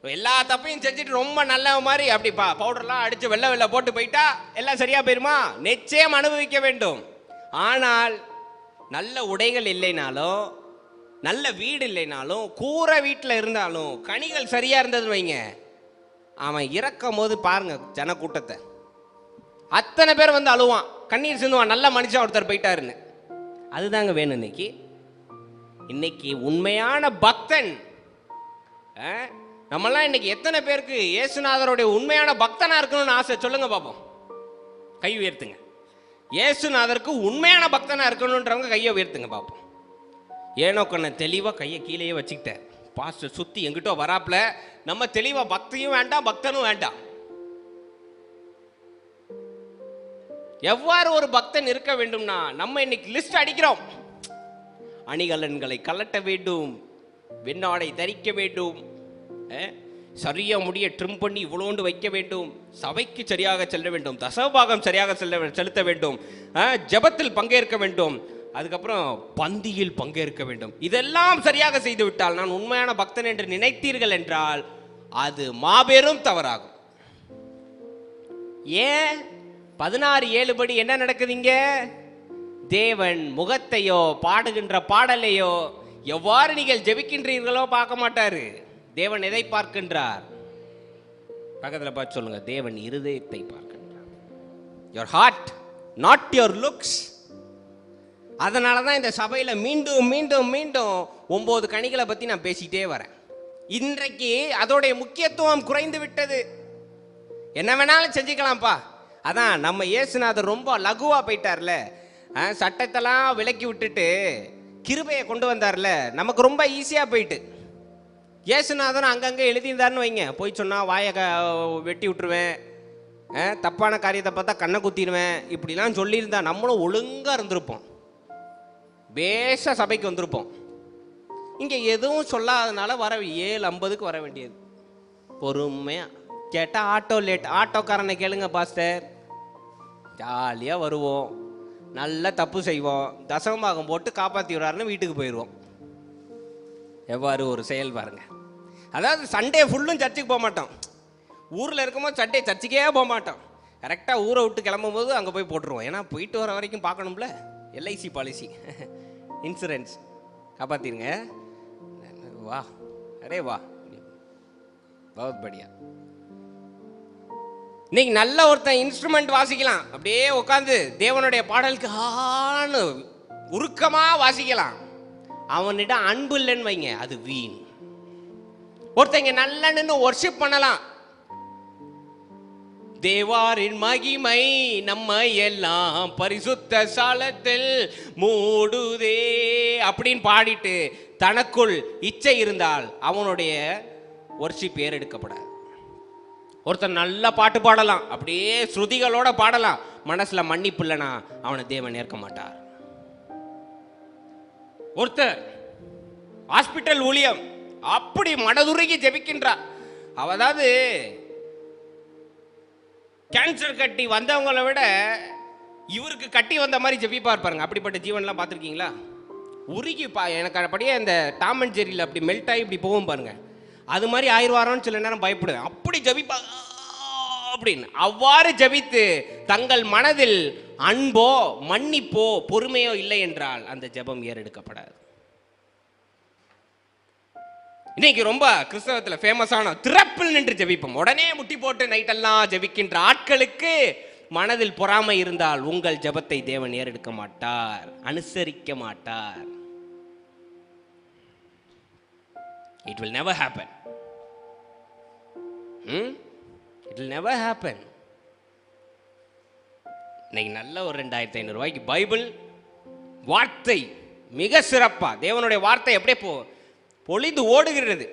எல்லா தப்பையும் செஞ்சுட்டு ரொம்ப நல்ல மாதிரி அப்படி பவுடர்லாம் அடிச்சு வெள்ளை போட்டு போயிட்டா எல்லாம் சரியா போயிருமா? நிச்சயம் அனுபவிக்க வேண்டும். ஆனால் நல்ல உடைகள் இல்லைனாலும், நல்ல வீடு இல்லைனாலும், கூரை வீட்டில் இருந்தாலும், கனிகள் சரியா இருந்தது வைங்க, அவன் இறக்கும் போது பாருங்க ஜனக்கூட்டத்தை, அத்தனை பேர் வந்து அழுவான், கண்ணீர் சிந்துவான், நல்ல மனுஷன் ஒருத்தர் போயிட்டாருன்னு. அதுதாங்க வேணும் இன்னைக்கு. இன்னைக்கு உண்மையான பக்தன், நம்மெல்லாம் இன்னைக்கு எத்தனை பேருக்கு இயேசுநாதருடைய உண்மையான பக்தனா இருக்கணும்னு ஆசை சொல்லுங்க பாப்போம், கை உயர்த்துங்க. இயேசுநாதருக்கு உண்மையான பக்தனா இருக்கணும்ன்றவங்க கையை உயர்த்துங்க பாப்போம். ஏனோ கண்ண தெளிவா கையை கீழேயே வச்சுக்கிட்டேன், பாஸ்டர் சுத்தி எங்கிட்டோ வராப்புல, நம்ம தெளிவா பக்தியும் வேண்டாம் பக்தனும் வேண்டாம். எவ்வாறு ஒரு பக்தன் இருக்க வேண்டும்னா, நம்ம இன்னைக்கு லிஸ்ட் அடிக்கிறோம். அணிகலன்களை கலட்ட வேண்டும், வெண்ணாடை தரிக்க வேண்டும், சரியா முடிய ட்ரிம் பண்ணி இவ்வளோண்டு வைக்க வேண்டும், சபைக்கு சரியாக செல்ல வேண்டும், தசபாகம் சரியாக செலுத்த வேண்டும், ஜெபத்தில் பங்கேற்க வேண்டும், அதுக்கப்புறம் பந்தியில் பங்கேற்க வேண்டும். இதெல்லாம் சரியாக செய்து விட்டால் நான் உண்மையான பக்தன் என்று நினைத்தீர்கள் என்றால் அது மாபெரும் தவறாகும். ஏன் 16:7 படி என்ன நடக்குதுங்க? தேவன் முகத்தையோ பாடுகின்ற பாடலையோ எவ்வாறு நீங்கள் ஜெபிக்கின்றீர்களோ பார்க்க மாட்டாரு. தேவன் எதை பார்க்கின்றார்? பக்கத்துல பார்த்து சொல்லுங்க, தேவன் இருதயத்தை பார்க்கின்றார். your heart, not your looks. அதனால தான் இந்த சபையில மீண்டும் மீண்டும் மீண்டும் 9 கனிகளை பத்தி நான் பேசிட்டே வரேன். இன்றைக்கு அதோடைய முக்கியத்துவம் குறைந்து விட்டது. என்ன வேணாலும் செஞ்சுக்கலாம்ப்பா. அதான் நம்ம இயேசுநாதர் ரொம்ப லகுவா போயிட்டார்ல, சட்டத்தெல்லாம் விலக்கி விட்டுட்டு கிருபையை கொண்டு வந்தார்ல, நமக்கு ரொம்ப ஈஸியா போயிட்டு. இயேசுநாதன் அங்கங்கே எழுதியிருந்தாருன்னு வைங்க, போய் சொன்னா வாயை வெட்டி விட்டுருவேன், தப்பான காரியத்தை பார்த்தா கண்ணை குத்திடுவேன், இப்படிலாம் சொல்லியிருந்தா நம்மளும் ஒழுங்கா இருந்திருப்போம், பேஷா சபைக்கு வந்திருப்போம். இங்கே எதுவும் சொல்லாதனால 7:50 வர வேண்டியது. பொறுமையா கேட்டால் ஆட்டோ லேட். ஆட்டோக்காரனை கேளுங்க பாஸ்டர், ஜாலியாக வருவோம், நல்ல தப்பு செய்வோம், தசமபாகம் போட்டு காப்பாற்றி விடுறாருன்னு வீட்டுக்கு போயிடுவோம். எவ்வாறு ஒரு செயல் பாருங்க. அதாவது சண்டே ஃபுல்லும் சர்ச்சுக்கு போக மாட்டோம். ஊரில் இருக்கும்போது சண்டே சர்ச்சுக்கே போக மாட்டோம். கரெக்டாக ஊரை விட்டு கிளம்பும் போது அங்கே போய் போட்டுருவோம். ஏன்னா போயிட்டு வர வரைக்கும் பார்க்கணும்ல. எல்ஐசி பாலிசி, இன்சூரன்ஸ் காப்பாற்றிருங்க. வா அரே வா, பவுத் படியா. இன்னைக்கு நல்ல ஒருத்தன் இன்ஸ்ட்ருமெண்ட் வாசிக்கலாம், அப்படியே உட்காந்து தேவனுடைய பாடலுக்கு ஆன்னு உருக்கமா வாசிக்கலாம். அவனிடம் அன்பு இல்லைன்னு வைங்க, அது வீண். ஒருத்தங்க நல்ல நின்று வொர்ஷிப் பண்ணலாம். தேவாரின் மகிமை நம்ம எல்லாம் பரிசுத்த சாலத்தில் மூடுதே அப்படின்னு பாடிட்டு தனக்குள் இச்சை இருந்தால் அவனுடைய வொர்ஷிப் ஏறெடுக்கப்படாது. ஒருத்தன் நல்ல பாட்டு பாடலாம், அப்படியே ஸ்ருதிகளோட பாடலாம், மனசுல மன்னிப்பு இல்லைனா அவனை தேவன் ஏற்க மாட்டார். ஒருத்தர் ஹாஸ்பிட்டல் ஊழியம் அப்படி மனதுருகி ஜெபிக்கின்றார். அதாவது கேன்சர் கட்டி வந்தவங்களை விட இவருக்கு கட்டி வந்த மாதிரி ஜெபிப்பார் பாருங்க. அப்படிப்பட்ட ஜீவன்லாம் பார்த்துருக்கீங்களா? உருகி எனக்கு அப்படியே இந்த டாம் அண்ட் ஜெரியில் அப்படி மெல்ட் ஆகி இப்படி போகும் பாருங்க, அது மாதிரி ஆயிரவாரம்னு சில நேரம் பயப்படுவேன். அப்படி ஜபிப்பா அப்படின்னு. அவ்வாறு ஜபித்து தங்கள் மனதில் அன்போ மன்னிப்போ பொறுமையோ இல்லை என்றால் அந்த ஜெபம் ஏறெடுக்கப்படாது. இன்னைக்கு ரொம்ப கிறிஸ்தவத்தில் ஃபேமஸான திறப்பில் நின்று ஜெபிப்போம். உடனே முட்டி போட்டு நைட்டெல்லாம் ஜெபிக்கின்ற ஆட்களுக்கு மனதில் பொறாமை இருந்தால் உங்கள் ஜெபத்தை தேவன் ஏறெடுக்க மாட்டார், அனுசரிக்க மாட்டார். It will never happen. It will never happen. இன்னைக்கு நல்ல ஒரு 2500 ரூபாய்க்கு பைபிள் வார்த்தை மிக சிறப்பா, தேவனுடைய வார்த்தை அப்படியே பொழிந்து ஓடுகிறது.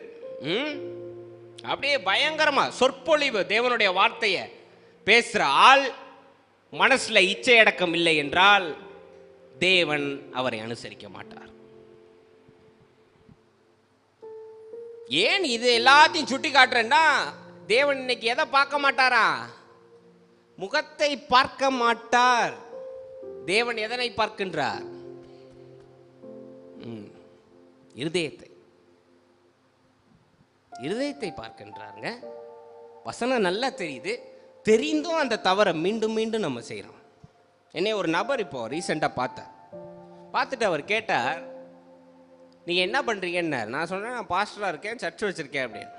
அப்படியே பயங்கரமா சொற்பொழிவு தேவனுடைய வார்த்தையை பேசுற ஆள் மனசுல இச்சை அடக்கம் இல்லை என்றால் தேவன் அவரை அனுசரிக்க மாட்டார். ஏன் இது எல்லாத்தையும் சுட்டி காட்டுறேன்னா, தேவன் இன்னைக்கு எதை பார்க்க மாட்டாரா? முகத்தை பார்க்க மாட்டார். தேவன் எதனை பார்க்கின்றார்? இருதயத்தை பார்க்கின்றாருங்க. வசனம் நல்லா தெரியுது, தெரிந்தும் அந்த தவறை மீண்டும் மீண்டும் நம்ம செய்யறோம். என்னை ஒரு நபர் இப்போ ரீசெண்டா பார்த்துட்டு அவர் கேட்டார், நீங்க என்ன பண்றீங்கன்னு. நான் சொன்னேன், நான் பாஸ்டரா இருக்கேன், சர்ச் வச்சிருக்கேன் அப்படின்னு.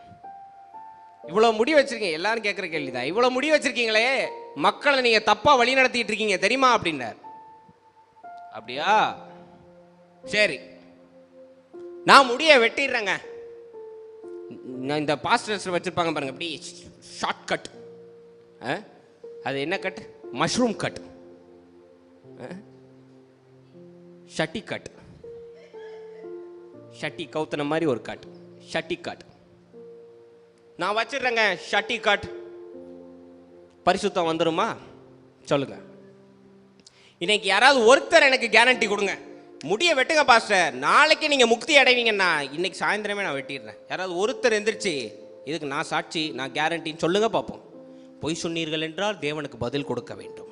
இவ்வளவு முடி வச்சிருக்கீங்க, எல்லாரும் கேட்குற கேள்விதான், இவ்வளவு முடி வச்சிருக்கீங்களே, மக்களை நீங்க தப்பா வழி நடத்திட்டு இருக்கீங்க தெரியுமா அப்படின்னார். அப்படியா, சரி நான் முடிய வெட்டிடுறேங்க. இந்த பாஸ்டர்ஸ் வச்சிருப்பாங்க பாருங்க, அப்படி ஷார்ட் கட். அது என்ன கட்? மஷ்ரூம் கட், ஷட்டி கட், ஷட்டி கவுத்தன மாதிரி ஒரு கட், ஷட்டி கட். நான் வச்சிடுறேங்க ஷட்டி கட். பரிசுத்தம் வந்துருமா சொல்லுங்க? இன்னைக்கு யாராவது ஒருத்தர் எனக்கு கேரண்டி கொடுங்க, முடிய வெட்டுங்க பாஸ்டர், நாளைக்கு நீங்க முக்தி அடைவீங்கன்னா இன்னைக்கு சாயந்தரமே நான் வெட்டிடுறேன். யாராவது ஒருத்தர் எந்திரிச்சு இதுக்கு நான் சாட்சி, நான் கேரண்டின்னு சொல்லுங்க பார்ப்போம். பொய் சொன்னீர்கள் என்றால் தேவனுக்கு பதில் கொடுக்க வேண்டும்.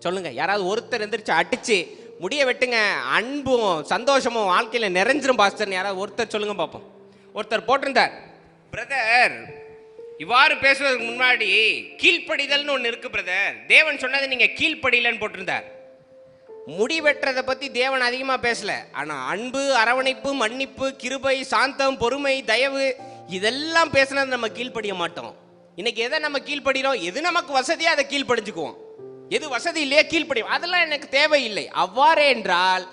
சொல்லுங்க, யாராவது ஒருத்தர் எந்திரிச்சு அடிச்சு முடிய வெட்டுங்க, அன்பும் சந்தோஷமும் வாழ்க்கையில் நிறைஞ்சிரும் பாஸ்டர். யாராவது ஒருத்தர் சொல்லுங்க பார்ப்போம். ஒருத்தர் போட்டிருந்தார், பிரதர் இவ்வாறு பேசுவதற்கு முன்னாடி கீழ்ப்படிதல்னு ஒன்று இருக்கு பிரதர், தேவன் சொன்னதை நீங்கள் கீழ்ப்படியலன்னு போட்டிருந்தார். முடி வெட்டுறதை பற்றி தேவன் அதிகமாக பேசல, ஆனால் அன்பு, அரவணைப்பு, மன்னிப்பு, கிருபை, சாந்தம், பொறுமை, தயவு இதெல்லாம் பேசினது நம்ம கீழ்ப்படிய மாட்டோம். இன்னைக்கு எதை நம்ம கீழ்ப்படுகிறோம்? எது நமக்கு வசதியாக அதை கீழ்ப்படிஞ்சுக்குவோம், எது வசதி இல்லையே கீழ்ப்படியும். அதெல்லாம் எனக்கு தேவையில்லை. அவ்வாறே என்றால்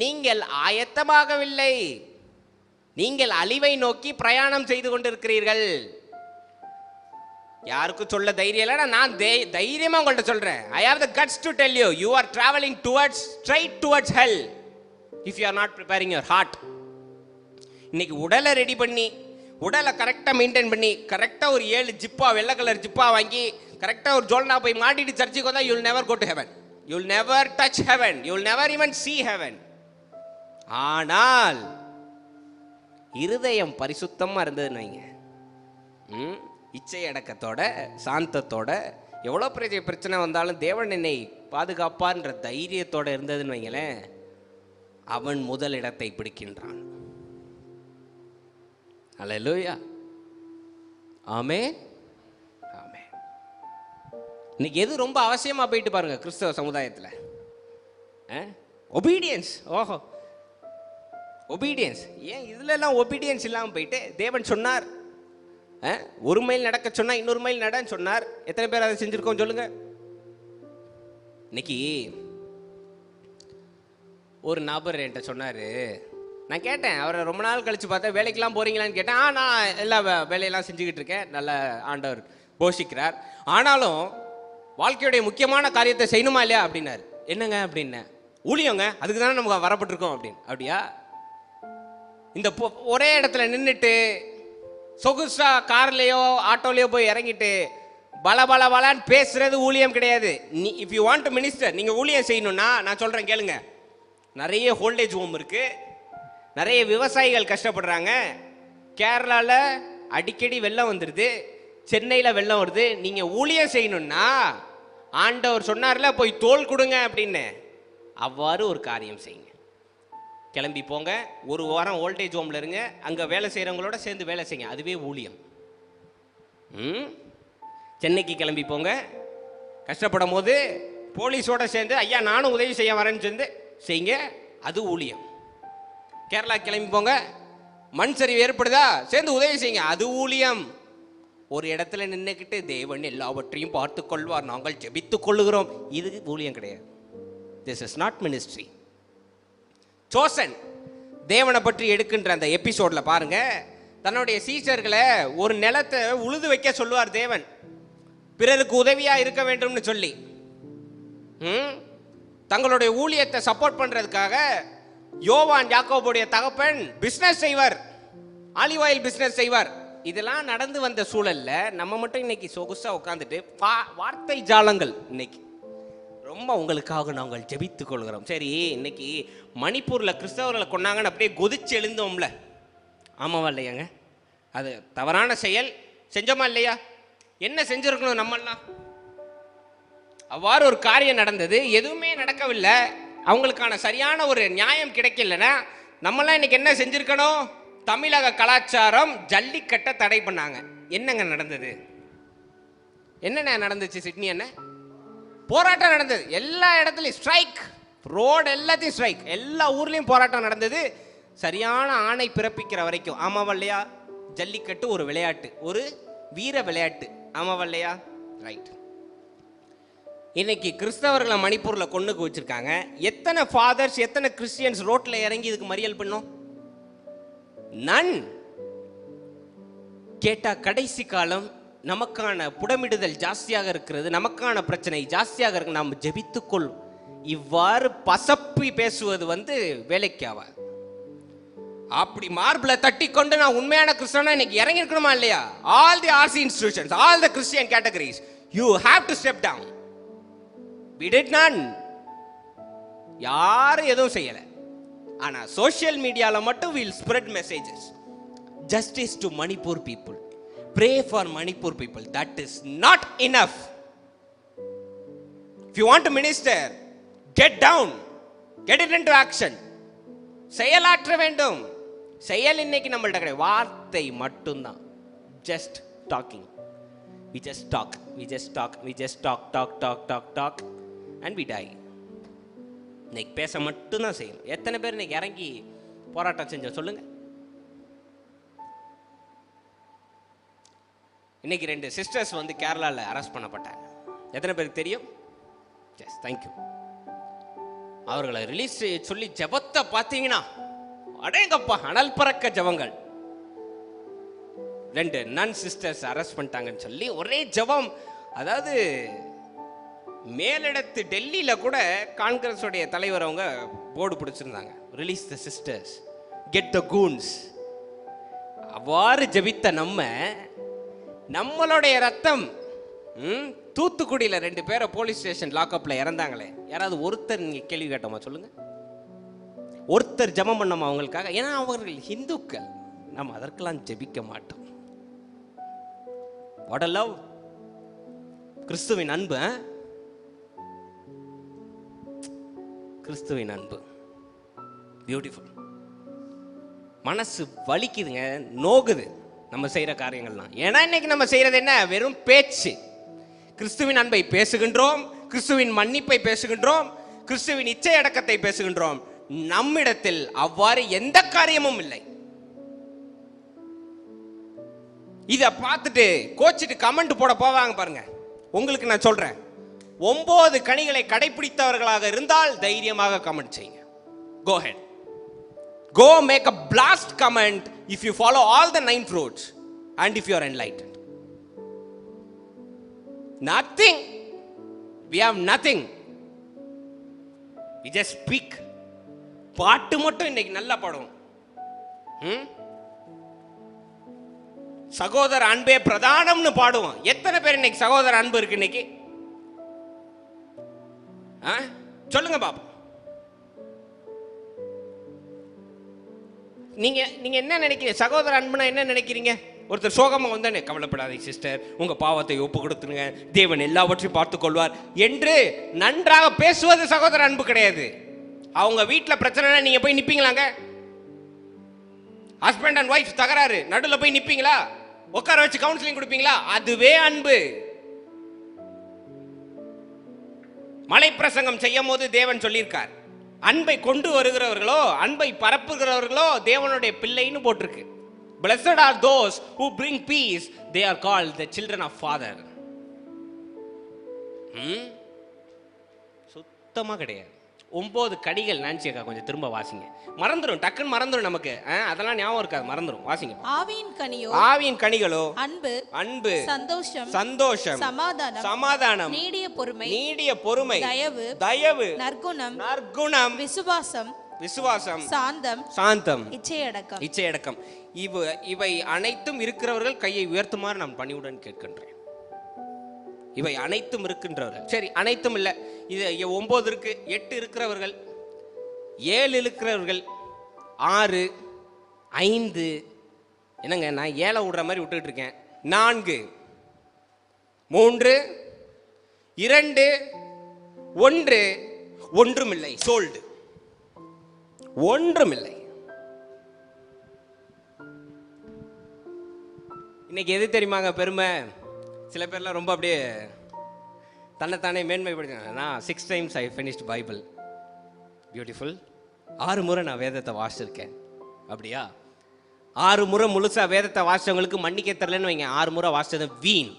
நீங்கள் ஆயத்தமாகவில்லை, நீங்கள் அழிவை நோக்கி பிரயாணம் செய்து கொண்டிருக்கிறீர்கள். யாருக்கும் சொல்ல தைரியம் இல்லைன்னா நான் தைரியமா உங்கள்கிட்ட சொல்றேன். I have the guts to tell you, you are traveling straight towards hell if you are not preparing your heart. இன்னைக்கு உடலை ரெடி பண்ணி, உடலை கரெக்டாக மெயின்டைன் பண்ணி, கரெக்டாக ஒரு 7 ஜிப்பா, வெள்ளை கலர் ஜிப்பா வாங்கி கரெக்டாக ஒரு ஜோல்னா போய் மாட்டிட்டு சர்ச்சுக்கு வந்தால் you'll never go to heaven, you'll never touch heaven, you'll never even see heaven. ஆனால் இருதயம் பரிசுத்தமாக இருந்ததுன்னு வைங்க, இச்சை அடக்கத்தோட சாந்தத்தோட எவ்வளோ பெரிய பிரச்சனை வந்தாலும் தேவன் என்னை பாதுகாப்பான்ற தைரியத்தோட இருந்ததுன்னு வைங்களேன், அவன் முதல் இடத்தை பிடிக்கின்றான். அல்லேலூயா, ஆமென், ஆமென். இன்னைக்கு எது ரொம்ப அவசியமா போயிட்டு பாருங்க கிறிஸ்தவ சமுதாயத்தில்? ஒபீடியன்ஸ். ஓஹோ, ஒபீடியன்ஸ். ஏன் இதுல எல்லாம் ஒபீடியன்ஸ் இல்லாமல் போயிட்டு தேவன் சொன்னார், ஒரு மைல் நடக்க சொன்னா இன்னொரு மைல் நடன்னு சொன்னார். எத்தனை பேர் அதை செஞ்சிருக்கோம் சொல்லுங்க? இன்னைக்கு ஒரு நபர் என்கிட்ட சொன்னாரு, நான் கேட்டேன், அவரை ரொம்ப நாள் கழிச்சு பார்த்தேன், வேலைக்கெல்லாம் போறீங்களான்னு கேட்டேன். நான் எல்லா வேலையெல்லாம் செஞ்சுக்கிட்டு இருக்கேன், நல்ல ஆண்டவர் போஷிக்கிறார், ஆனாலும் வாழ்க்கையுடைய முக்கியமான காரியத்தை செய்யணுமா இல்லையா அப்படின்னாரு. என்னங்க அப்படின்னேன். ஊழியங்க, அதுக்கு தானே நமக்கு வரப்பட்டிருக்கோம் அப்படின்னு. அப்படியா? இந்த ஒரே இடத்துல நின்றுட்டு சொகுசா கார்லேயோ ஆட்டோலையோ போய் இறங்கிட்டு பல பல பலான்னு பேசுறது ஊழியம் கிடையாது. If you want to minister, நீங்கள் ஊழியம் செய்யணும்னா நான் சொல்கிறேன் கேளுங்க. நிறைய ஹோல்டேஜ் ஹோம் இருக்கு, நிறைய விவசாயிகள் கஷ்டப்படுறாங்க. கேரளாவில் அடிக்கடி வெள்ளம் வந்துடுது, சென்னையில் வெள்ளம் வருது. நீங்கள் ஊழியம் செய்யணும்னா ஆண்டவர் சொன்னார்ல, போய் தோல் கொடுங்க அப்படின்னு, அவ்வாறு ஒரு காரியம் செய்யுங்க. கிளம்பி போங்க, ஒரு வாரம் ஓல்டேஜ் ஹோமில் இருங்க, அங்கே வேலை செய்கிறவங்களோட சேர்ந்து வேலை செய்யுங்க, அதுவே ஊழியம். சென்னைக்கு கிளம்பி போங்க, கஷ்டப்படும் போது போலீஸோட சேர்ந்து ஐயா நானும் உதவி செய்ய வரேன்னு சேர்ந்து செய்யுங்க, அது ஊழியம். கேரளா கிளம்பி போங்க, மண் சரிவு ஏற்படுதா, சேர்ந்து உதவி செய்யுங்க, அது ஊழியம். ஒரு இடத்துல நின்றுக்கிட்டு தேவன் எல்லாவற்றையும் பார்த்து கொள்வார், நாங்கள் ஜெபித்துக் கொள்ளுகிறோம், இது ஊழியம் கிடையாது. This is not ministry. Chosen தேவனை பற்றி எடுக்கின்ற அந்த எபிசோட்ல பாருங்க, தன்னுடைய சீஷர்களை ஒரு நிலத்தை உழுது வைக்க சொல்லுவார் தேவன், பிறருக்கு உதவியா இருக்க வேண்டும்னு சொல்லி. தங்களுடைய ஊழியத்தை சப்போர்ட் பண்றதுக்காக யோவான் யாக்கோபுடைய தகப்பன் பிசினஸ் செய்வார், ஆலிவ் ஆயில் பிசினஸ் செய்வார். இதெல்லாம் நடந்து வந்த சூழல்ல நம்ம மட்டும் இன்னைக்கு சொகுசா உட்காந்துட்டு வார்த்தை ஜாலங்கள். இன்னைக்கு ரொம்ப உங்களுக்காக நாங்கள் ஜெபித்துக் கொள்கிறோம். சரி, இன்னைக்கு மணிப்பூரில் கிறிஸ்தவர்களை கொண்டாங்கன்னு அப்படியே கொதிச்சு எழுந்தோம்ல, ஆமாவா இல்லையாங்க? அது தவறான செயல், செஞ்சோமா இல்லையா? என்ன செஞ்சிருக்கணும் நம்மெல்லாம்? அவ்வாறு ஒரு காரியம் நடந்தது, எதுவுமே நடக்கவில்லை, அவங்களுக்கான சரியான ஒரு நியாயம் கிடைக்கலன்னா நம்மளாம் இன்னைக்கு என்ன செஞ்சிருக்கணும்? தமிழக கலாச்சாரம் ஜல்லிக்கட்டை தடை பண்ணாங்க. என்னங்க நடந்தது? என்னென்ன நடந்துச்சு? சிட்னி என்ன போராட்டம் நடந்தது, எல்லா இடத்துலையும் ஸ்ட்ரைக், ரோடு எல்லாத்தையும் ஸ்ட்ரைக், எல்லா ஊர்லேயும் போராட்டம் நடந்தது, சரியான ஆணை பிறப்பிக்கிற வரைக்கும். ஆமாவா இல்லையா? ஜல்லிக்கட்டு ஒரு விளையாட்டு, ஒரு வீர விளையாட்டு. ஆமாவா இல்லையா? ரைட். இன்னைக்கு கிறிஸ்தவர்களை மணிப்பூரில் கொண்டுக்கு வச்சிருக்காங்க. எத்தனை ஃபாதர்ஸ், எத்தனை கிறிஸ்டியன்ஸ் ரோட்டில் இறங்கி இதுக்கு மறியல் பண்ணோம்? நன். கேட்டா கடைசி காலம், நமக்கான புடமிடுதல் ஜாஸ்தியாக இருக்கிறது, நமக்கான பிரச்சனை ஜாஸ்தியாக இருக்கு, நாம் ஜெபித்துக்கொள். இவ்வாறு பசப்பி பேசுவது வேலைக்கு ஆகாது. அப்படி மார்பிள தட்டி கொண்டு நான் உண்மையான கிறிஸ்தவனா இன்னைக்கு இறங்கி இருக்கணுமா இல்லையா? All the RC institutions, all the Christian categories, you have to step down. we did none. யாரும் எதுவும் செய்யல. ஆனா சோஷியல் மீடியால மட்டும் we'll spread messages. Justice to Manipur people. Pray for Manipur people. That is not enough. If you want to minister, get down. Get it into action. செயலாற்ற வேண்டும். செயல் இன்னைக்கு நம்மள்ட்ட கிடையாது, வார்த்தை மட்டும்தான். Just talking. we just talk and we die. இன்னைக்கு பேச மட்டும்தான் செய்யணும். எத்தனை பேர் இன்னைக்கு இறங்கி போராட்டம் செஞ்ச சொல்லுங்க. இன்னைக்கு 2 சிஸ்டர்ஸ் வந்து கேரளாவில் அரெஸ்ட் பண்ணப்பட்டாங்க. எத்தனை பேருக்கு தெரியும்? S, thank you. அவர்களை ரிலீஸ் சொல்லி ஜெபத்தை பார்த்தீங்கன்னா அடேங்கப்பா, அனல் பறக்க ஜெபங்கள். 2 நன் சிஸ்டர்ஸ் அரெஸ்ட் பண்ணிட்டாங்கன்னு சொல்லி ஒரே ஜெபம். அதாவது மேலிடத்து டெல்லியில கூட காங்கிரஸ் உடைய தலைவர் அவங்க போர்டு பிடிச்சிருந்தாங்க, release the sisters, get the goons. அவ்வாறு ஜெபித்த நம்மளுடைய ரத்தம், தூத்துக்குடியில் 2 பேரை போலீஸ் ஸ்டேஷன் லாக்அப்ல இறந்தாங்களே, யாராவது ஒருத்தர் நீங்க கேள்வி கேட்டோமா சொல்லுங்க? ஒருத்தர் ஜெபம் பண்ணோமா அவங்களுக்காக? ஏன்னா அவர்கள் இந்துக்கள், நம்ம அதற்கெல்லாம் ஜெபிக்க மாட்டோம். What a love. கிறிஸ்துவின் அன்பு, கிறிஸ்துவின் அன்பு பியூட்டிஃபுல். மனசு வலிக்குதுங்க, நோகுது நம்ம செய்யற காரியங்கள்லாம். ஏன்னா இன்னைக்கு நம்ம செய்யறது என்ன? வெறும் பேச்சு. கிறிஸ்துவின் அன்பை பேசுகின்றோம், கிறிஸ்துவின் மன்னிப்பை பேசுகின்றோம், கிறிஸ்துவின் இச்சை அடக்கத்தை பேசுகின்றோம். நம்மிடத்தில் அவ்வாறு எந்த காரியமும் இல்லை. இதை பார்த்துட்டு கோச்சிட்டு கமெண்ட் போட போவாங்க பாருங்க. உங்களுக்கு நான் சொல்றேன், 9 கனிகளை கடைபிடித்தவர்களாக இருந்தால் தைரியமாக கமெண்ட் செய்யுங்க. Go ahead. Go make a blast comment if you follow all the 9 fruits and if you are enlightened. Nothing. We have nothing. We just speak. பாட்டு மட்டும் இன்னைக்கு நல்லா பாடுவோம். சகோதர அன்பே பிரதானம்னு பாடுவோம். எத்தனை பேர் இன்னைக்கு சகோதர அன்பு இருக்கு இன்னைக்கு? சொல்லுங்க பாப்போம். நீங்க என்ன நினைக்கிறீங்க? சகோதர அன்புனா என்ன நினைக்கிறீங்க? ஒருத்தர் சோகமா வந்தானே, கவலைப்படாதீங்க சிஸ்டர், உங்க பாவத்தை ஒப்பு கொடுத்துருங்க, தேவன் எல்லாவற்றையும் பார்த்துக் கொள்வார் என்று நன்றாக பேசுவது சகோதர அன்பு கிடையாது. அவங்க வீட்டில் பிரச்சனைனா நீங்க போய் நிப்பீங்களாங்க? ஹஸ்பண்ட் அண்ட் ஒய்ஃப் தகராறு, நடுவில் போய் நிப்பீங்களா? உட்கார வச்சு கவுன்சிலிங் கொடுப்பீங்களா? அதுவே அன்பு. மலை பிரசங்கம் செய்யும் போது தேவன் சொல்லியிருக்கார், அன்பை கொண்டு வருகிறவர்களோ, அன்பை பரப்புகிறவர்களோ தேவனுடைய பிள்ளைன்னு போட்டிருக்கு. Blessed are those who bring peace, they are called the children of Father. சுத்தமா கிடையாது. 9 கனிகள். நான்சியக்கா கொஞ்சம் திரும்ப வாசிங்க. மறந்துடும், டக்குன்னு மறந்துடும் நமக்கு. அதெல்லாம் ஞாபகம் இருக்காது, மறந்துடும். வாசிங்க. ஆவியின் கனிகளோ அன்பு, சந்தோஷம், சமாதானம், நீடிய பொறுமை, தயவு, நற்குணம், விசுவாசம், சாந்தம், இச்சையடக்கம். இவை அனைத்தும் இருக்கிறவர்கள் கையை உயர்த்துமாறு நான் பணிவுடன் கேட்கின்றேன். இவை அனைத்தும் இருக்கின்றவர்கள். சரி, அனைத்தும் இல்லை, இது 9 இருக்கு, 8 இருக்கிறவர்கள், 7 இருக்கிறவர்கள், 6, 5, என்னங்க நான் 7 விடுற மாதிரி விட்டுட்டு இருக்கேன். 4, 3, 2, 1, ஒன்றுமில்லை. சோல்டு, ஒன்றுமில்லை. இன்னைக்கு எது தெரியுமாங்க பெருமை? சில பேர்லாம் ரொம்ப அப்படியே தன்னைத்தானே மேன்மைப்படுத்தினாங்க. நான் 6 times I finished Bible. Beautiful. 6 முறை நான் வேதத்தை வாசிச்சிருக்கேன். அப்படியா? 6 முறை முழுசா வேதத்தை வாசிச்சவங்களுக்கு மன்னிக்க தரலன்னு வைங்க. 6 முறை வாசிச்சது வீண்,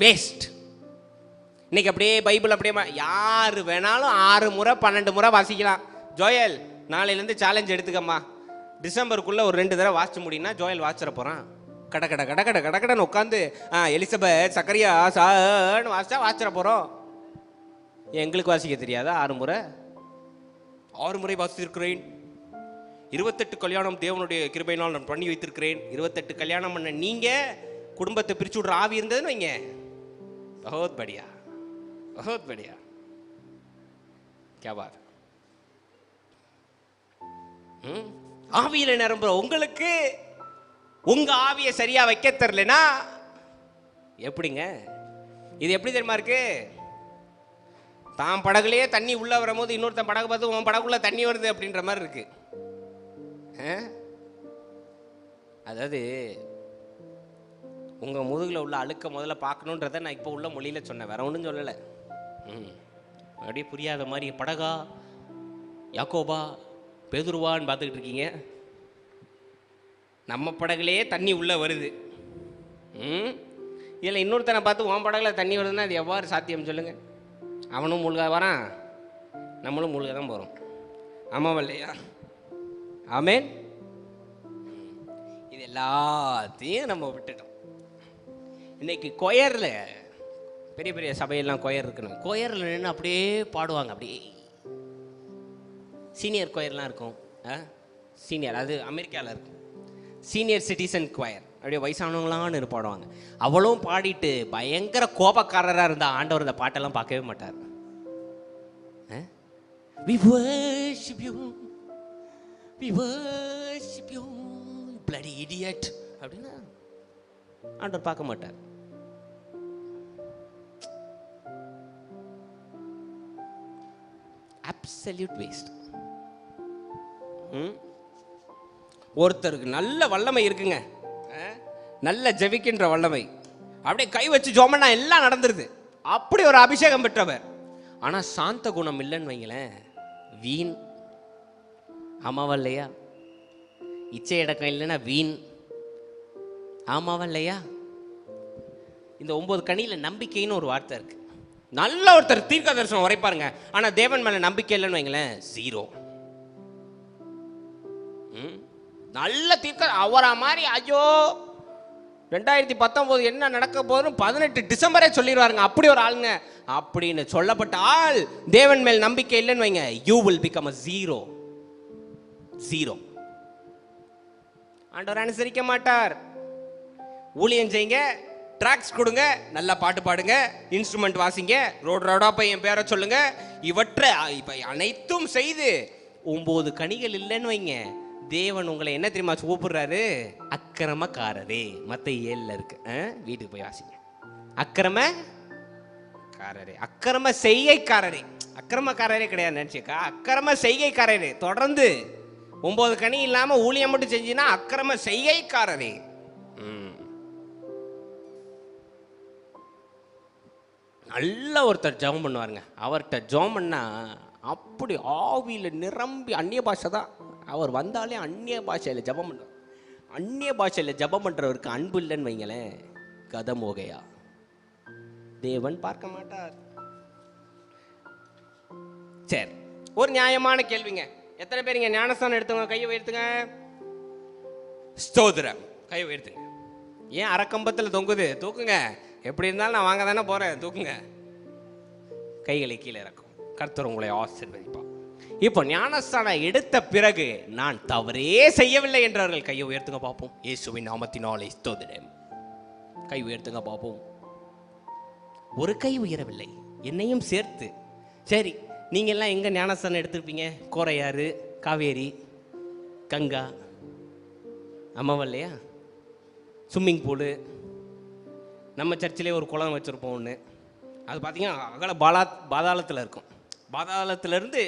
வேஸ்ட். இன்னைக்கு அப்படியே பைபிள் அப்படியே யார் வேணாலும் 6 முறை 12 முறை வாசிக்கலாம். ஜோயல், நாளையிலேருந்து சேலஞ்ச் எடுத்துக்கம்மா, டிசம்பருக்குள்ள ஒரு 2 தடவை வாசிச்சு முடியும்னா ஜோயல் வாசிச்சிட போகிறான். கடன்னு உட்காந்து எலிசபெத் சக்கரியா சான்னு வாசிச்சிட போகிறோம். எங்களுக்கு வாசிக்க தெரியாதா? 6 முறை வாசித்திருக்கிறேன். 28 கல்யாணம் தேவனுடைய கிருபையினால் நான் பண்ணி வைத்திருக்கிறேன். 28 கல்யாணம் பண்ண நீங்க குடும்பத்தை பிரிச்சு விடுற ஆவி இருந்ததுன்னு வைங்க. பகவத் படியா क्या बात. ஆவியில நிரம்புற உங்களுக்கு உங்க ஆவியை சரியா வைக்க தெரியலனா எப்படிங்க? இது எப்படி தெரியுமா இருக்கு? தான் படகுலேயே தண்ணி உள்ளே வரும்போது இன்னொருத்தன் படகு பார்த்து உன் படகுள்ள தண்ணி வருது அப்படின்ற மாதிரி இருக்கு. அதாவது உங்கள் முதுகில் உள்ள அழுக்க முதல்ல பார்க்கணுன்றதை நான் இப்போ உள்ள மொழியில் சொன்னேன், வேற ஒன்றும் சொல்லலை. அப்படியே புரியாத மாதிரி படகா யாக்கோபா பேதுருவான்னு பார்த்துக்கிட்டு இருக்கீங்க. நம்ம படகுலேயே தண்ணி உள்ளே வருது. இதில் இன்னொருத்தனை பார்த்து உன் படகுல தண்ணி வருதுன்னா அது எவ்வாறு சாத்தியம் சொல்லுங்கள்? அவனும் மூழ்க வரான், நம்மளும் மூழ்க தான் போகிறோம். ஆமாம் இல்லையா? ஆமேன். இது எல்லாத்தையும் நம்ம விட்டுட்டோம். இன்னைக்கு கொயரில் பெரிய பெரிய சபையெல்லாம் கொயர் இருக்கணும். கொயரில் நின்று அப்படியே பாடுவாங்க. அப்படியே சீனியர் கொயர்லாம் இருக்கும். சீனியர், அது அமெரிக்காவில் இருக்கும். சீனியர் சிட்டிசன் கொயர், அப்படியே வயசானவங்களான்னு பாடுவாங்க. அவளும் பாடிட்டு பயங்கர கோபக்காரராக இருந்தால் ஆண்டவர் இந்த பாட்டெல்லாம் பார்க்கவே மாட்டார். We worship you, we worship you, bloody idiot அப்படின்னா ஆண்டவர் பார்க்க மாட்டார். Absolute waste. ஒருத்தருக்கு நல்ல வல்லமை இருக்குங்க, நல்ல ஜெபிக்கின்ற வல்லமை, அப்படியே கை வச்சு ஜோமன்னா எல்லாம் நடந்துருது. அப்படி ஒரு அபிஷேகம் பெற்றவர். ஆனால் சாந்த குணம் இல்லைன்னு வைங்களேன், வீண். ஆமாவா இல்லையா? இச்சை அடக்கம் இல்லைன்னா வீண். ஆமாவா இல்லையா? இந்த 9 கனியில் நம்பிக்கைன்னு ஒரு வார்த்தை இருக்கு. நல்ல ஒருத்தர் தீர்க்க தரிசனம் உரைப்பாருங்க, ஆனால் தேவன் மேலே நம்பிக்கை இல்லைன்னு வைங்களேன், 0. நல்ல தீர்க்க அவரா மாதிரி ஐயோ 2019 என்ன நடக்க போதுன்னு 18 டிசம்பரே சொல்லிடுவாருங்க. அப்படி ஒரு ஆளுங்க. அப்படின்னு சொல்லப்பட்ட ஆள் தேவன் மேல் நம்பிக்கை இல்லைன்னு வைங்க, யூ வில் பிகம் a 0. ஆண்டவர் அனுசரிக்க மாட்டார். ஊழியம் செய்யுங்க, ட்ராக்ஸ் கொடுங்க, நல்லா பாட்டு பாடுங்க, இன்ஸ்ட்ருமெண்ட் வாசிங்க, ரோடா போய் என் பேரை சொல்லுங்க, இவற்றை அனைத்தும் செய்து 9 கனிகள் இல்லைன்னு வைங்க, தேவன் உங்களை என்ன தெரியுமா கூப்பிடுறாரு? அக்கிரமக்காரரே. மத்தேயு 7 இருக்கு, வீட்டுக்கு போய் வாசிங்க. அக்கிரமக்காரரே, அக்கிரம செய்கைக்காரரே. அக்கிரமக்காரரே கிடையாது நினைச்சுக்கா, அக்கிரம செய்கைக்காரரே. தொடர்ந்து 9 கனி இல்லாம ஊழியம் மட்டும் செஞ்சுன்னா அக்கிரம செய்கைக்காரரே. நல்ல ஒருத்தர் ஜெபம் பண்ணுவாருங்க. அவர்கிட்ட ஜெபம் பண்ணா அப்படி ஆவியில் நிரம்பி அந்நிய பாஷை தான். அவர் வந்தாலே அந்நிய பாஷையில் ஜெபம் பண்ணுவார். அந்நிய பாஷையில் ஜெபம் பண்ணுறவருக்கு அன்பு இல்லைன்னு வைங்களேன், கதமோகையா தேவன் பார்க்க மாட்டார். சரி, ஒரு நியாயமான கேள்விங்க. எத்தனை பேர் இங்கே ஞானஸ்தானம் எடுத்தவங்க கையை உயர்த்துங்க. ஸ்தோத்திரம், கையை உயர்த்துங்க. ஏன் அரைக்கம்பத்தில் தொங்குது? தூக்குங்க. எப்படி இருந்தாலும் நான் வாங்க தானே போகிறேன், தூக்குங்க. கைகளை கீழே இறக்கும். கர்த்தர் உங்களை ஆசீர்வதிப்பார். இப்போ ஞானஸ்தானம் எடுத்த பிறகு நான் தவறே செய்யவில்லை என்றவர்கள் கையை உயர்த்துங்க பார்ப்போம். இயேசுவின் நாமத்தினாலே ஸ்தோத்திரம். கை உயர்த்துங்க பார்ப்போம். ஒரு கை உயரவில்லை, என்னையும் சேர்த்து. சரி, நீங்கள் எல்லாம் எங்கே ஞானஸ்தானம் எடுத்திருப்பீங்க? கோரையாறு, காவேரி, கங்கா, ஆமாவா இல்லையா? Swimming pool. நம்ம சர்ச்சிலே ஒரு குளம் வச்சுருப்போம் ஒன்று. அது பார்த்தீங்கன்னா அகல பாதாளத்தில் இருக்கும். பாதாளத்திலிருந்து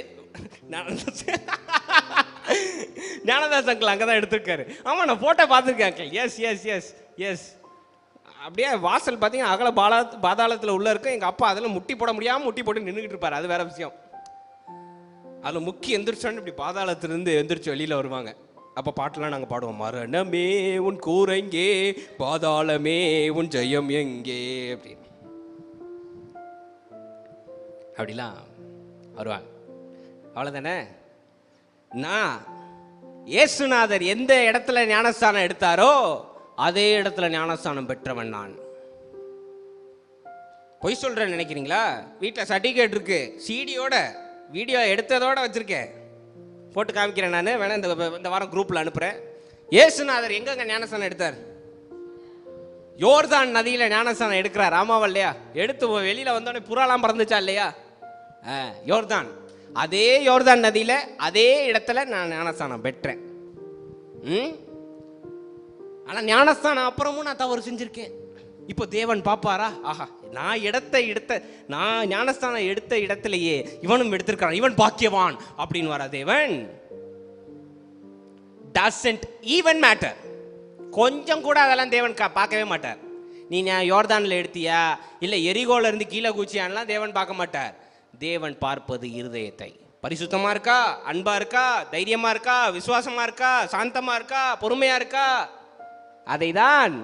ஞானதாஸ் அங்கிள் அங்கே தான் எடுத்திருக்காரு. ஆமாம், நான் ஃபோட்டோ பார்த்துருக்கேன் uncle. Yes yes yes yes. அப்படியே வாசல் பார்த்தீங்கன்னா அகல பாதாளத்தில் உள்ள இருக்கும். எங்கள் அப்பா அதில் முட்டி போட முடியாமல் முட்டி போட்டு நின்றுக்கிட்டு இருப்பார். அது வேற விஷயம். அதில் முக்கி எந்திரிச்சோன்னு இப்படி பாதாளத்திலிருந்து எந்திரிச்சு வெளியில் வருவாங்க. அப்போ பாட்டெலாம் நாங்கள் பாடுவோம். மரணமே உன் கூரைங்கே, பாதாளமே உன் ஜெயம் எங்கே அப்படின்னு. அப்படிலாம் வருவாங்க. அவ்வளோதானே? நான் இயேசுநாதர் எந்த இடத்துல ஞானஸ்தானம் எடுத்தாரோ அதே இடத்துல ஞானஸ்தானம் பெற்றவன் நான். பொய் சொல்கிறேன்னு நினைக்கிறீங்களா? வீட்டில் சர்டிஃபிகேட் இருக்கு, சிடியோட வீடியோ எடுத்ததோட வச்சுருக்கேன். போட்டு காமிக்கிறேன் நான். வேணா இந்த வாரம் குரூப்பில் அனுப்புகிறேன். இயேசுநாதர் எங்கெங்க ஞானஸ்தானம் எடுத்தார்? யோர்தான் நதியில் ஞானஸ்தானம் எடுக்கிறார். ஆமாவா இல்லையா? எடுத்து வெளியில் வந்தோடனே புறாலாம் பறந்துச்சா இல்லையா? யோர்தான். அதே யோர்தான் நதியில் அதே இடத்துல நான் ஞானஸ்தானம் பெற்றேன். ஆனால் ஞானஸ்தானம் அப்புறமும் நான் தவறு செஞ்சுருக்கேன். இப்போ தேவன் பார்ப்பாரா? ஆஹா, நான் ஞானஸ்தானம் எடுத்த இடத்திலேயே இவனும் எடுத்திருக்கான், இவன் பாக்கியவான் அப்படின்னு வரா தேவன்? doesn't even matter. கொஞ்சம் கூட அதெல்லாம் தேவன் பார்க்கவே மாட்டார். நீ யோர்தானில் எடுத்தியா இல்லை எரிகோல இருந்து கீழே குச்சியான்லாம் தேவன் பார்க்க மாட்டார். தேவன் பார்ப்பது இருதயத்தை. பரிசுத்தமா இருக்கா, அன்பா இருக்கா, தைரியமா இருக்கா, விசுவாசமா இருக்கா, சாந்தமா இருக்கா, பொறுமையா இருக்கா, அதை தான்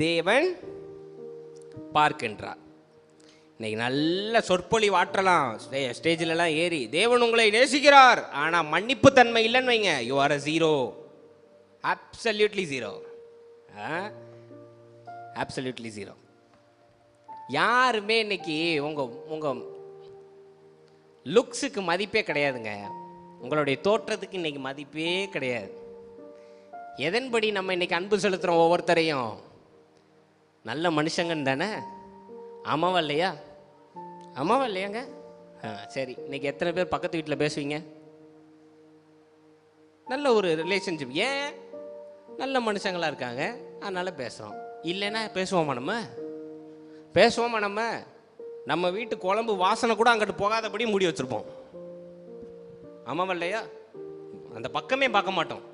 தேவன் பார்க்கின்றார். இன்னைக்கு நல்ல சொற்பொழி வாற்றலாம் ஸ்டேஜிலலாம் ஏறி, தேவன் உங்களை நேசிக்கிறார் ஆனால் மன்னிப்பு தன்மை இல்லைன்னு வைங்க, you are a zero. Absolutely zero. Absolutely zero. யாருமே இன்னைக்கு உங்க லுக்ஸுக்கு மதிப்பே கிடையாதுங்க. உங்களுடைய தோற்றத்துக்கு இன்னைக்கு மதிப்பே கிடையாது. எதன்படி நம்ம இன்னைக்கு அன்பு செலுத்துகிறோம் ஒவ்வொருத்தரையும்? நல்ல மனுஷங்கன்னு தானே? ஆமாவா இல்லையா? ஆமாவா இல்லையாங்க? சரி, இன்னைக்கு எத்தனை பேர் பக்கத்து வீட்டில் பேசுவீங்க? நல்ல ஒரு ரிலேஷன்ஷிப். ஏன்? நல்ல மனுஷங்களாக இருக்காங்க, அதனால் பேசுகிறோம். இல்லைன்னா பேசுவோமா? நம்ம வீட்டு குழம்பு வாசனை கூட அங்கிட்டு போகாதபடி மூடி வச்சுருப்போம். ஆமாவா இல்லையா? அந்த பக்கமே பார்க்க மாட்டோம்.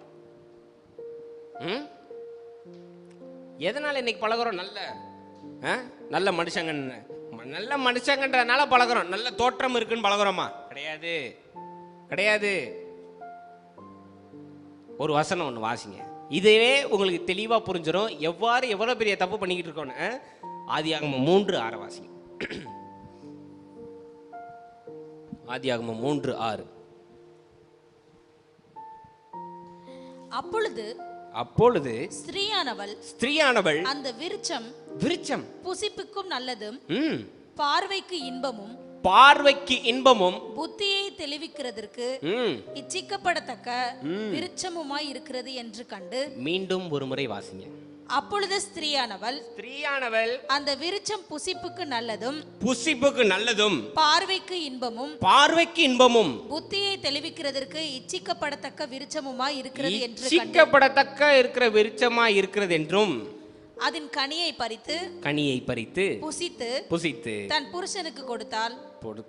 எதனால் இன்னைக்கு பழகிறோம்? நல்ல மனுஷங்கன்றதுனால பழகிறோம். நல்ல தோற்றம் இருக்குன்னு பழகிறோமா? கிடையாது. ஒரு வசனம் ஒன்று வாசிங்க, இதுவே உங்களுக்கு தெளிவாக புரிஞ்சிடும் எவ்வளோ பெரிய தப்பு பண்ணிக்கிட்டு இருக்கோன்னு. ஆதியாகமம் 3:6 வாசிங்க. ஆதியாகமம் 3:6. அப்பொழுது ஸ்திரீயானவள் அந்த விருட்சம் புசிப்புக்கும் நல்லதும் பார்வைக்கு இன்பமும் புத்தியை தெளிவிக்கிறதற்கு இச்சிக்கப்படத்தக்க விருட்சமுமாய் இருக்கிறது என்று கண்டு. மீண்டும் ஒரு முறை வாசிங்க. அப்பொழுது ஸ்திரீயானவள் அந்த விருட்சம் புசிப்புக்கு நல்லதும் பார்வைக்கு இன்பமும் புத்தியை தெளிவிக்கிறதற்கு இச்சிக்கப்படத்தக்க விருட்சமுமாய் இருக்கிறது என்றும் அதன் கனியை பறித்து புசித்து தன் புருஷனுக்கு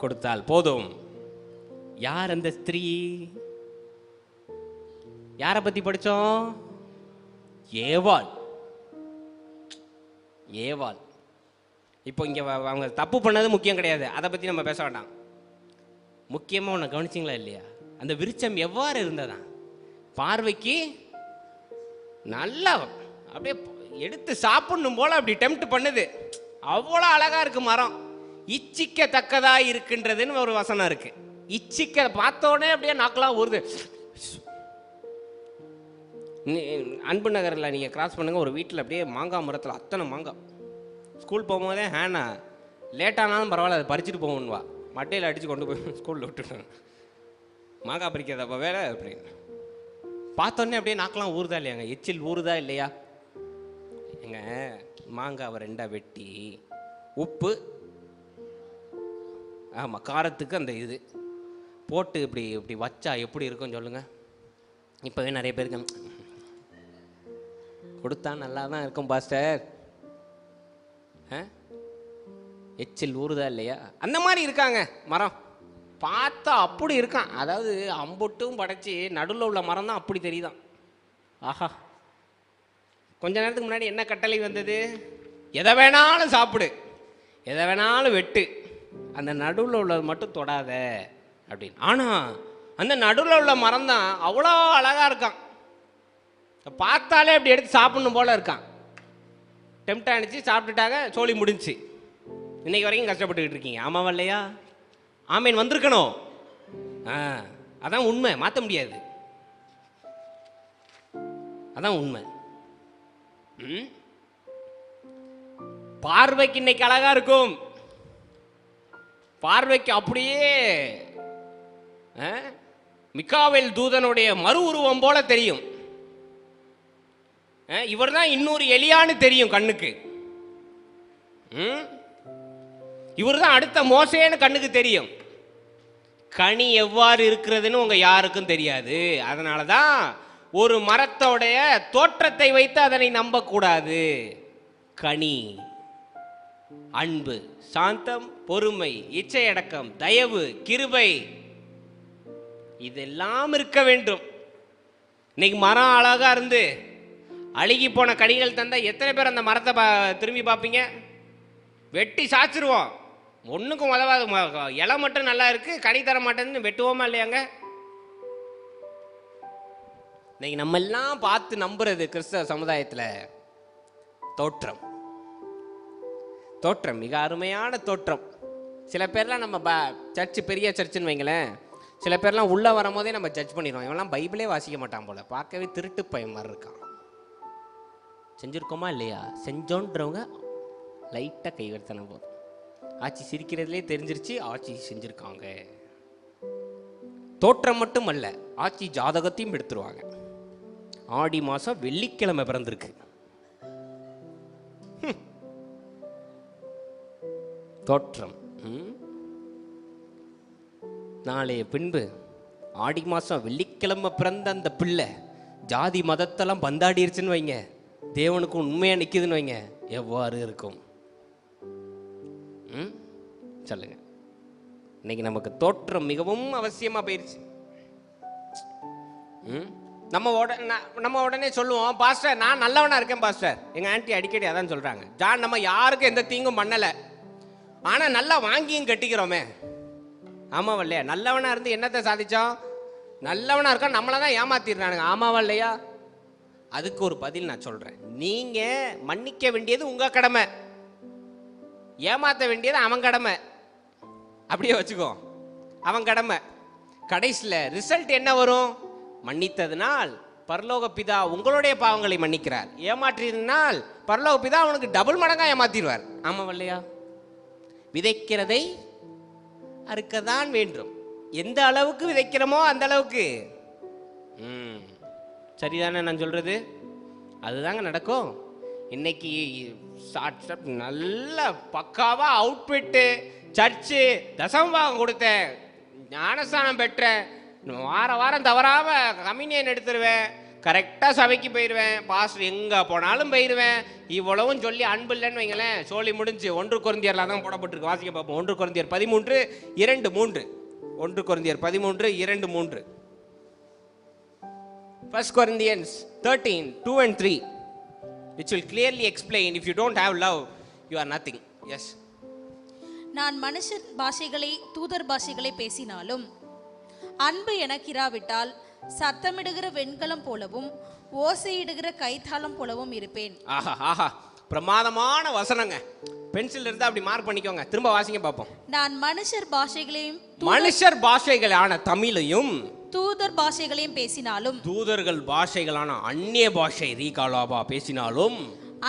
கொடுத்தால் போதும். யார் அந்த ஸ்திரீ? யாரை பத்தி படிச்சோம்? ஏவாள். இப்போ இங்க அவங்க தப்பு பண்ணது முக்கியம் கிடையாது, அதை பத்தி நம்ம பேச வேண்டாம். முக்கியமா உன்னை கவனிச்சிங்களா இல்லையா? அந்த விருட்சம் எவ்வாறு இருந்ததா? பார்வைக்கு நல்லா அப்படியே எடுத்து சாப்பிடணும் போல அப்படி டெம்ப்ட் பண்ணுது. அவ்வளோ அழகா இருக்கு மரம். இச்சிக்கத்தக்கதா இருக்கின்றதுன்னு ஒரு வசனம் இருக்கு. இச்சிக்க பார்த்தோடனே அப்படியே நாக்கெல்லாம் ஊறுது. அன்பு நகரில் நீங்கள் கிராஸ் பண்ணுங்கள், ஒரு வீட்டில் அப்படியே மாங்காய் மரத்தில் அத்தனை மாங்காய். ஸ்கூல் போகும்போதே ஹேனா லேட்டானாலும் பரவாயில்ல, அதை பறிச்சுட்டு போகணுவா. மட்டையில் அடித்து கொண்டு போய் ஸ்கூலில் விட்டுட்டாங்க. மாங்காய் பறிக்கிறதப்போ வேலை அப்படின்னு பார்த்தோன்னே அப்படியே நாக்கெல்லாம் ஊறுதா இல்லையாங்க? எச்சில் ஊறுதா இல்லையா? எங்க மாங்காவை 2 வெட்டி உப்பு, ஆமாம் காரத்துக்கு அந்த இது போட்டு இப்படி வச்சா எப்படி இருக்கும்னு சொல்லுங்கள். இப்போவே நிறைய பேருக்கு கொடுத்தா நல்லா தான் இருக்கும் பாஸ்டர். எச்சில் ஊறுதா இல்லையா? அந்த மாதிரி இருக்காங்க மரம். பார்த்தா அப்படி இருக்கான். அதாவது அம்புட்டும் படைச்சி நடுவில் உள்ள மரம் தான் அப்படி தெரியுதான். ஆஹா, கொஞ்ச நேரத்துக்கு முன்னாடி என்ன கட்டளை வந்தது? எதை வேணாலும் சாப்பிடு, எதை வேணாலும் வெட்டு, அந்த நடுவில் உள்ளது மட்டும் தொடாத அப்படின்னு. ஆனால் அந்த நடுவில் உள்ள மரம் தான் அவ்வளோ அழகாக இருக்கான். பார்த்தாலே அப்படி எடுத்து சாப்பிடணும் போல இருக்கான். டெம்ட் ஆனிச்சு, சாப்பிட்டுட்டாங்க, சோழி முடிஞ்சு. இன்னைக்கு வரைக்கும் கஷ்டப்பட்டுக்கிட்டு இருக்கீங்க. ஆமாவா இல்லையா? ஆமீன் வந்திருக்கணும். அதான் உண்மை, மாற்ற முடியாது. அதான் உண்மை. பார்வைக்கு இன்னைக்கு அழகா இருக்கும், பார்வைக்கு அப்படியே மிகாவேல் தூதனுடைய மறு உருவம் போல தெரியும். இவர் தான் இன்னொரு எலியான்னு தெரியும் கண்ணுக்கு. இவர் தான் அடுத்த மோசேன்னு கண்ணுக்கு தெரியும். கனி எவ்வாறு இருக்கிறதுன்னு உங்க யாருக்கும் தெரியாது. அதனால தான் ஒரு மரத்தோடைய தோற்றத்தை வைத்து அதனை நம்பக்கூடாது. கனி, அன்பு, சாந்தம், பொறுமை, இச்சையடக்கம், தயவு, கிருபை இதெல்லாம் இருக்க வேண்டும். இன்னைக்கு மரம் அழகா இருந்து அழுகி போன கனிகள் தந்தா எத்தனை பேர் அந்த மரத்தை திரும்பி பார்ப்பீங்க? வெட்டி சாச்சிருவோம். ஒன்றுக்கும் உதவாது. இலை மட்டும் நல்லா இருக்கு, கனி தர மாட்டேன்னு வெட்டுவோமா இல்லையாங்க? இன்னைக்கு நம்ம எல்லாம் பார்த்து நம்புறது கிறிஸ்தவ சமுதாயத்தில் தோற்றம். தோற்றம் மிக அருமையான தோற்றம். சில பேர்லாம் நம்ம சர்ச்சு பெரிய சர்ச்சுன்னு வைங்களேன், சில பேர்லாம் உள்ளே வரும்போதே நம்ம ஜட்ஜ் பண்ணிடுவோம். இவெல்லாம் பைபிளே வாசிக்க மாட்டான் போல, பார்க்கவே திருட்டு பையன் மாதிரி இருக்கான். செஞ்சுருக்கோமா இல்லையா? செஞ்சோன்றவங்க லைட்டாக கை வருத்தன போதும், ஆட்சி சிரிக்கிறதுலே தெரிஞ்சிருச்சு ஆட்சி செஞ்சுருக்காங்க. தோற்றம் மட்டும் அல்ல, ஆட்சி ஜாதகத்தையும் எடுத்துருவாங்க. ஆடி மாதம் வெள்ளிக்கிழமை பிறந்திருக்கு. தோற்றம். நாளைய பின்பு ஆடி மாதம் வெள்ளிக்கிழமை பிறந்த அந்த பிள்ளை ஜாதி மதத்தெல்லாம் பந்தாடிருச்சுன்னு வைங்க, தேவனுக்கு உண்மையாக நிற்குதுன்னு வைங்க, எவ்வாறு இருக்கும்? சொல்லுங்க. இன்னைக்கு நமக்கு தோற்றம் மிகவும் அவசியமாக போயிடுச்சு. நம்ம உடனே சொல்லுவோம், பாஸ்டர் நான் நல்லவனா இருக்கேன் பாஸ்டர். எங்கள் ஆன்ட்டி அடிக்கடி அதான் சொல்கிறாங்க, ஜான் நம்ம யாருக்கும் எந்த தீங்கும் பண்ணலை, ஆனால் நல்லா வாங்கியும் கட்டிக்கிறோமே. ஆமாவா இல்லையா? நல்லவனா இருந்து என்னத்தை சாதிச்சோம்? நல்லவனா இருக்கா நம்மளை தான் ஏமாத்திடுறானுங்க. ஆமாவா இல்லையா? அதுக்கு ஒரு பதில் நான் சொல்கிறேன். நீங்கள் மன்னிக்க வேண்டியது உங்கள் கடமை, ஏமாற்ற வேண்டியது அவன் கடமை. அப்படியே வச்சுக்கோ, அவன் கடமை. கடைசியில் ரிசல்ட் என்ன வரும்? மன்னித்ததுனால் பரலோக பிதா உங்களுடைய பாவங்களை மன்னிக்கிறார், ஏமாற்றினால் பரலோக பிதா அவனுக்கு டபுள் மடங்காக ஏமாத்திடுவார். ஆமாம் இல்லையா? விதைக்கிறதை அறுக்கத்தான் வேண்டும். எந்த அளவுக்கு விதைக்கிறோமோ அந்த அளவுக்கு. சரிதானே நான் சொல்றது? அதுதாங்க நடக்கும். இன்னைக்கு நல்ல பக்காவா அவுட்ஃபிட்டு, சர்ச்சு, தசமபாகம் கொடுத்தேன், ஞானஸ்தானம் பெற்றேன், வார வாரம் தவறாம கம்யூனியன் எடுத்துருவேன், கரெக்டாக சபைக்கு போயிடுவேன், பாஸ்டர் எங்கே போனாலும் போயிடுவேன், இவ்வளவும் சொல்லி அன்பு இல்லைன்னு வைங்களேன், சொல்லி முடிஞ்சு 1 கொரிந்தியர்லாம் தான் போடப்பட்டிருக்கு. வாசிக்க பார்ப்போம். 1 கொரிந்தியர் 13:2-3. 1 கொரிந்தியர் 13:2-3. 1 Corinthians 13:2-3, which will clearly explain if you don't have love, you are nothing. Yes. நான் மனுஷர் பாஷைகளை தூதர் பாஷைகளை பேசினாலும் அன்பு எனக்கிராவிட்டால் சத்தமிடுகிற வெண்கலம் போலவும் ஓசையிடுகிற கைத்தாளம் போலவும் இருப்பேன். ஆஹா ஆஹா, பிரமாதமான வசனங்க. பென்சில் இருந்தா அப்படி மார்க் பண்ணிக்கோங்க. திரும்ப வாசிங்க பார்ப்போம். நான் மனுஷர் பாஷைகளையும் மனுஷர் பாஷைகளான தமிழையும் தூதர் பாஷைகளையும் பேசினாலும், தூதர்கள் பாஷைகளான அந்நிய பாஷை ரீகாலாபா பேசினாலும்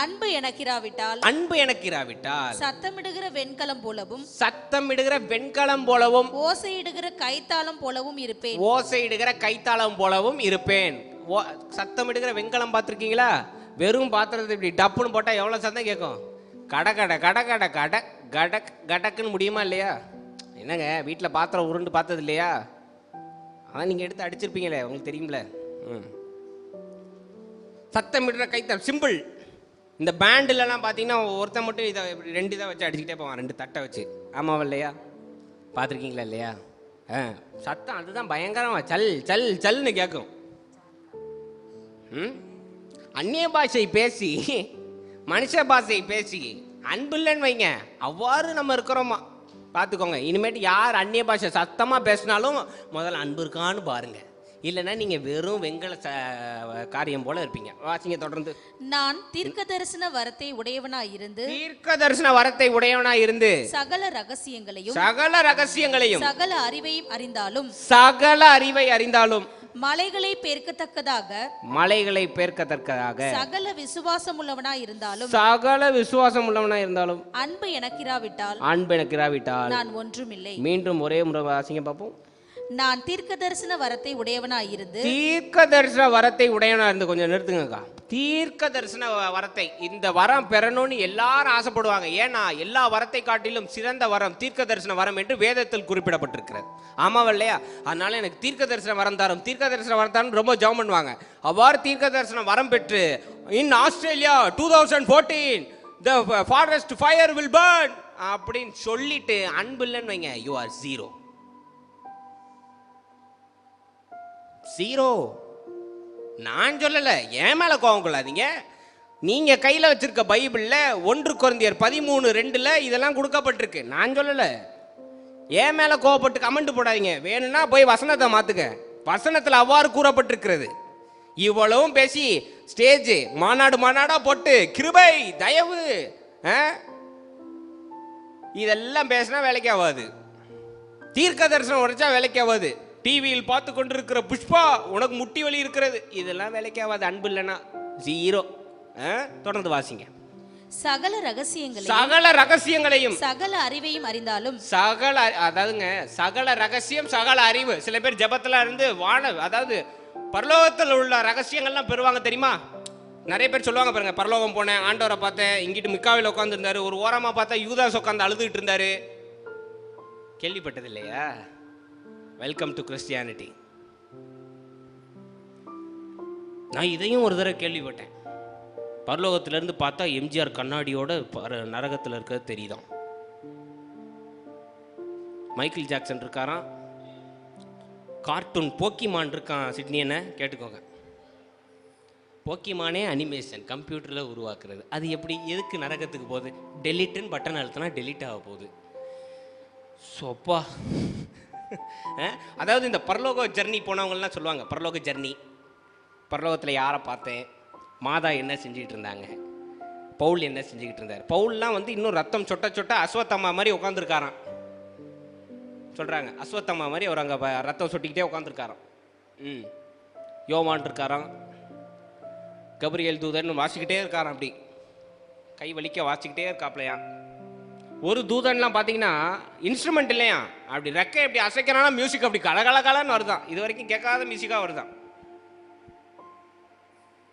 அன்பு எனக்கிராவிட்டால், அன்பு எனக்கிராவிட்டால் சத்தமிடுகிற வெண்கலம் போலவும், சத்தமிடுகிற வெண்கலம் போலவும் ஓசையிடுகிற கைத்தாளம் போலவும் இருப்பேன். ஓசையிடுகிற கைத்தாளம் போலவும் இருப்பேன். சத்தமிடுகிற வெண்கலம் பார்த்துருக்கீங்களா? வெறும் பாத்திரத்தை இப்படி டப்புன்னு போட்டால் எவ்வளோ சத்தம் கேட்கும்? கட கட கட கட கட கடக் கடக்குன்னு முடியுமா இல்லையா? என்னங்க வீட்டில் பாத்திரம் உருண்டு பார்த்தது இல்லையா? அதான் நீங்கள் எடுத்து அடிச்சிருப்பீங்களே, உங்களுக்கு தெரியும்ல. சத்தமிடுற கைத்தாளம் சிம்பிள். இந்த பேண்டிலலாம் பார்த்தீங்கன்னா ஒருத்தன் மட்டும் இதை 2 இதை வச்சு அடிச்சுக்கிட்டே போவான், 2 தட்டை வச்சு. ஆமாவா இல்லையா? பார்த்துருக்கீங்களா இல்லையா? சத்தம் அதுதான் பயங்கரமாக சல் சல் சல்னு கேட்கும். அந்நிய பாஷை பேசி மனுஷ பாஷை பேசி அன்பு இல்லைன்னு வைங்க, அவ்வாறு நம்ம இருக்கிறோமா பார்த்துக்கோங்க. இனிமேட்டு யார் அந்நிய பாஷை சத்தமாக பேசினாலும் முதல்ல அன்பு இருக்கான்னு பாருங்க, இல்லைன்னா நீங்க வெறும் வெங்கல காரியம் போல இருப்பீங்க. வாசிங்க தொடர்ந்து. நான் தீர்க்க தரிசன வரத்தை உடையவனாய் இருந்து, தீர்க்க தரிசன வரத்தை உடையவனாய் இருந்து சகல ரகசியங்களையும் சகல அறிவையும் அறிந்தாலும், சகல அறிவை அறிந்தாலும், மலைகளை பெருக்கத்தக்கதாக சகல விசுவாசம் உள்ளவனாய் இருந்தாலும், அன்பு எனக்கிராவிட்டால் நான் ஒன்றுமில்லை. மீண்டும் ஒரே முறை வாசிங்க பார்ப்போம். நான் தீர்க்க தரிசன வரத்தை உடையவனாய் இருந்து, தீர்க்க தரிசன வரத்தை உடையவனா இருந்து. கொஞ்சம் நிறுத்துங்கக்கா. தீர்க்க தரிசன வரத்தை, இந்த வரம் பெறணும்னு எல்லாரும் ஆசைப்படுவாங்க. ஏன்னா எல்லா வரத்தை காட்டிலும் சிறந்த வரம் தீர்க்க தரிசன வரம் என்று வேதத்தில் குறிப்பிடப்பட்டிருக்கிறது. ஆமாவா இல்லையா? அதனால எனக்கு தீர்க்க தரிசன வரம் தரும், தீர்க்க தரிசன வரம் தரும் ரொம்ப ஜெபம் பண்ணுவாங்க. அவ்வாறு தீர்க்க தரிசன வரம் பெற்று in Australia 2014 the forest fire will burn அப்படின்னு சொல்லிட்டு அன்பு இல்லைன்னு வைங்க, you are zero. நான் சொல்லல, என் மேல கோவம் கொள்ளாதீங்க. நீங்க கையில வச்சிருக்க பைபிள்ல 1 கொரிந்தியர் 13:2 இதெல்லாம் கொடுக்கப்பட்டிருக்கு. நான் சொல்லல, என் மேல கோவப்பட்டு கமெண்ட் போடாதீங்க. வேணும்னா போய் வசனத்தை மாத்துக்க, வசனத்துல அவ்வாறு கூறப்பட்டிருக்கிறது. இவ்வளவும் பேசி ஸ்டேஜ் மாநாடா போட்டு கிருபை தயவு இதெல்லாம் பேசினா வேலைக்கு ஆகாது. தீர்க்க தரிசனம் உடைச்சா வேலைக்கு ஆகாது. டிவியில் பார்த்து கொண்டிருக்கிற புஷ்பா உனக்கு முட்டி வலி இருக்கிறது, இதெல்லாம் வேலைக்கு ஆகாது. அன்பு இல்லைன்னா 0. தொடர்ந்து வாசிங்க. சகல ரகசியங்களையும் சகல அறிவையும் அறிந்தாலும் அதாவதுங்க சகல ரகசியம் சகல அறிவு. சில பேர் ஜெபத்துல இருந்து அதாவது பரலோகத்தில் உள்ள ரகசியங்கள்லாம் பெறுவாங்க தெரியுமா? நிறைய பேர் சொல்லுவாங்க பாருங்க, பரலோகம் போனேன், ஆண்டவரை பார்த்தேன், இங்கிட்டு மிக்காவில் உட்காந்துருந்தாரு, ஒரு ஓரமா பார்த்தா யூதாஸ் உட்காந்து அழுதுகிட்டு இருந்தாரு. கேள்விப்பட்டது இல்லையா? Welcome to Christianity. நான் இதையும் ஒரு தடவை கேள்விப்பட்டேன். பரலோகத்திலிருந்து பார்த்தா எம்ஜிஆர் கண்ணாடியோட நரகத்தில் இருக்கிறது தெரியுதான். மைக்கேல் ஜாக்சன் இருக்காராம், கார்ட்டூன் போக்கிமான் இருக்கான் சிட்னி, என்ன கேட்டுக்கோங்க. போக்கிமானே அனிமேஷன் கம்ப்யூட்டரில் உருவாக்குறது. அது எப்படி எதுக்கு நரகத்துக்கு போகுது? டெலிட்டுன்னு பட்டன் அழுத்தினா டெலிட் ஆக போகுது. சோப்பா. அதாவது இந்த பரலோக ஜர்னி போனவங்கலாம் சொல்லுவாங்க, பரலோக ஜர்னி, பரலோகத்தில் யாரை பார்த்தேன், மாதா என்ன செஞ்சுக்கிட்டு இருந்தாங்க, பவுல் என்ன செஞ்சுக்கிட்டு இருந்தார். பவுல்லாம் இன்னும் ரத்தம் சொட்ட சொட்ட அஸ்வத்தம்மா மாதிரி உட்காந்துருக்காராம் சொல்கிறாங்க. அஸ்வத்தம்மா மாதிரி அவர் அங்கே ரத்தம் சொட்டிக்கிட்டே உட்காந்துருக்காராம். யோவான் இருக்காராம், கபிரியேல் தூதன் வாசிக்கிட்டே இருக்காராம், அப்படி கை வலிக்க வாசிக்கிட்டே இருக்காப்லையா. ஒரு தூதன்லாம் பார்த்தீங்கன்னா இன்ஸ்ட்ருமெண்ட் இல்லையா, அப்படி ரெக்கை எப்படி அசைக்கிறானா மியூசிக் அப்படி கலகலன்னு வருதான். இது வரைக்கும் கேட்காத மியூசிக்காக வருதான்.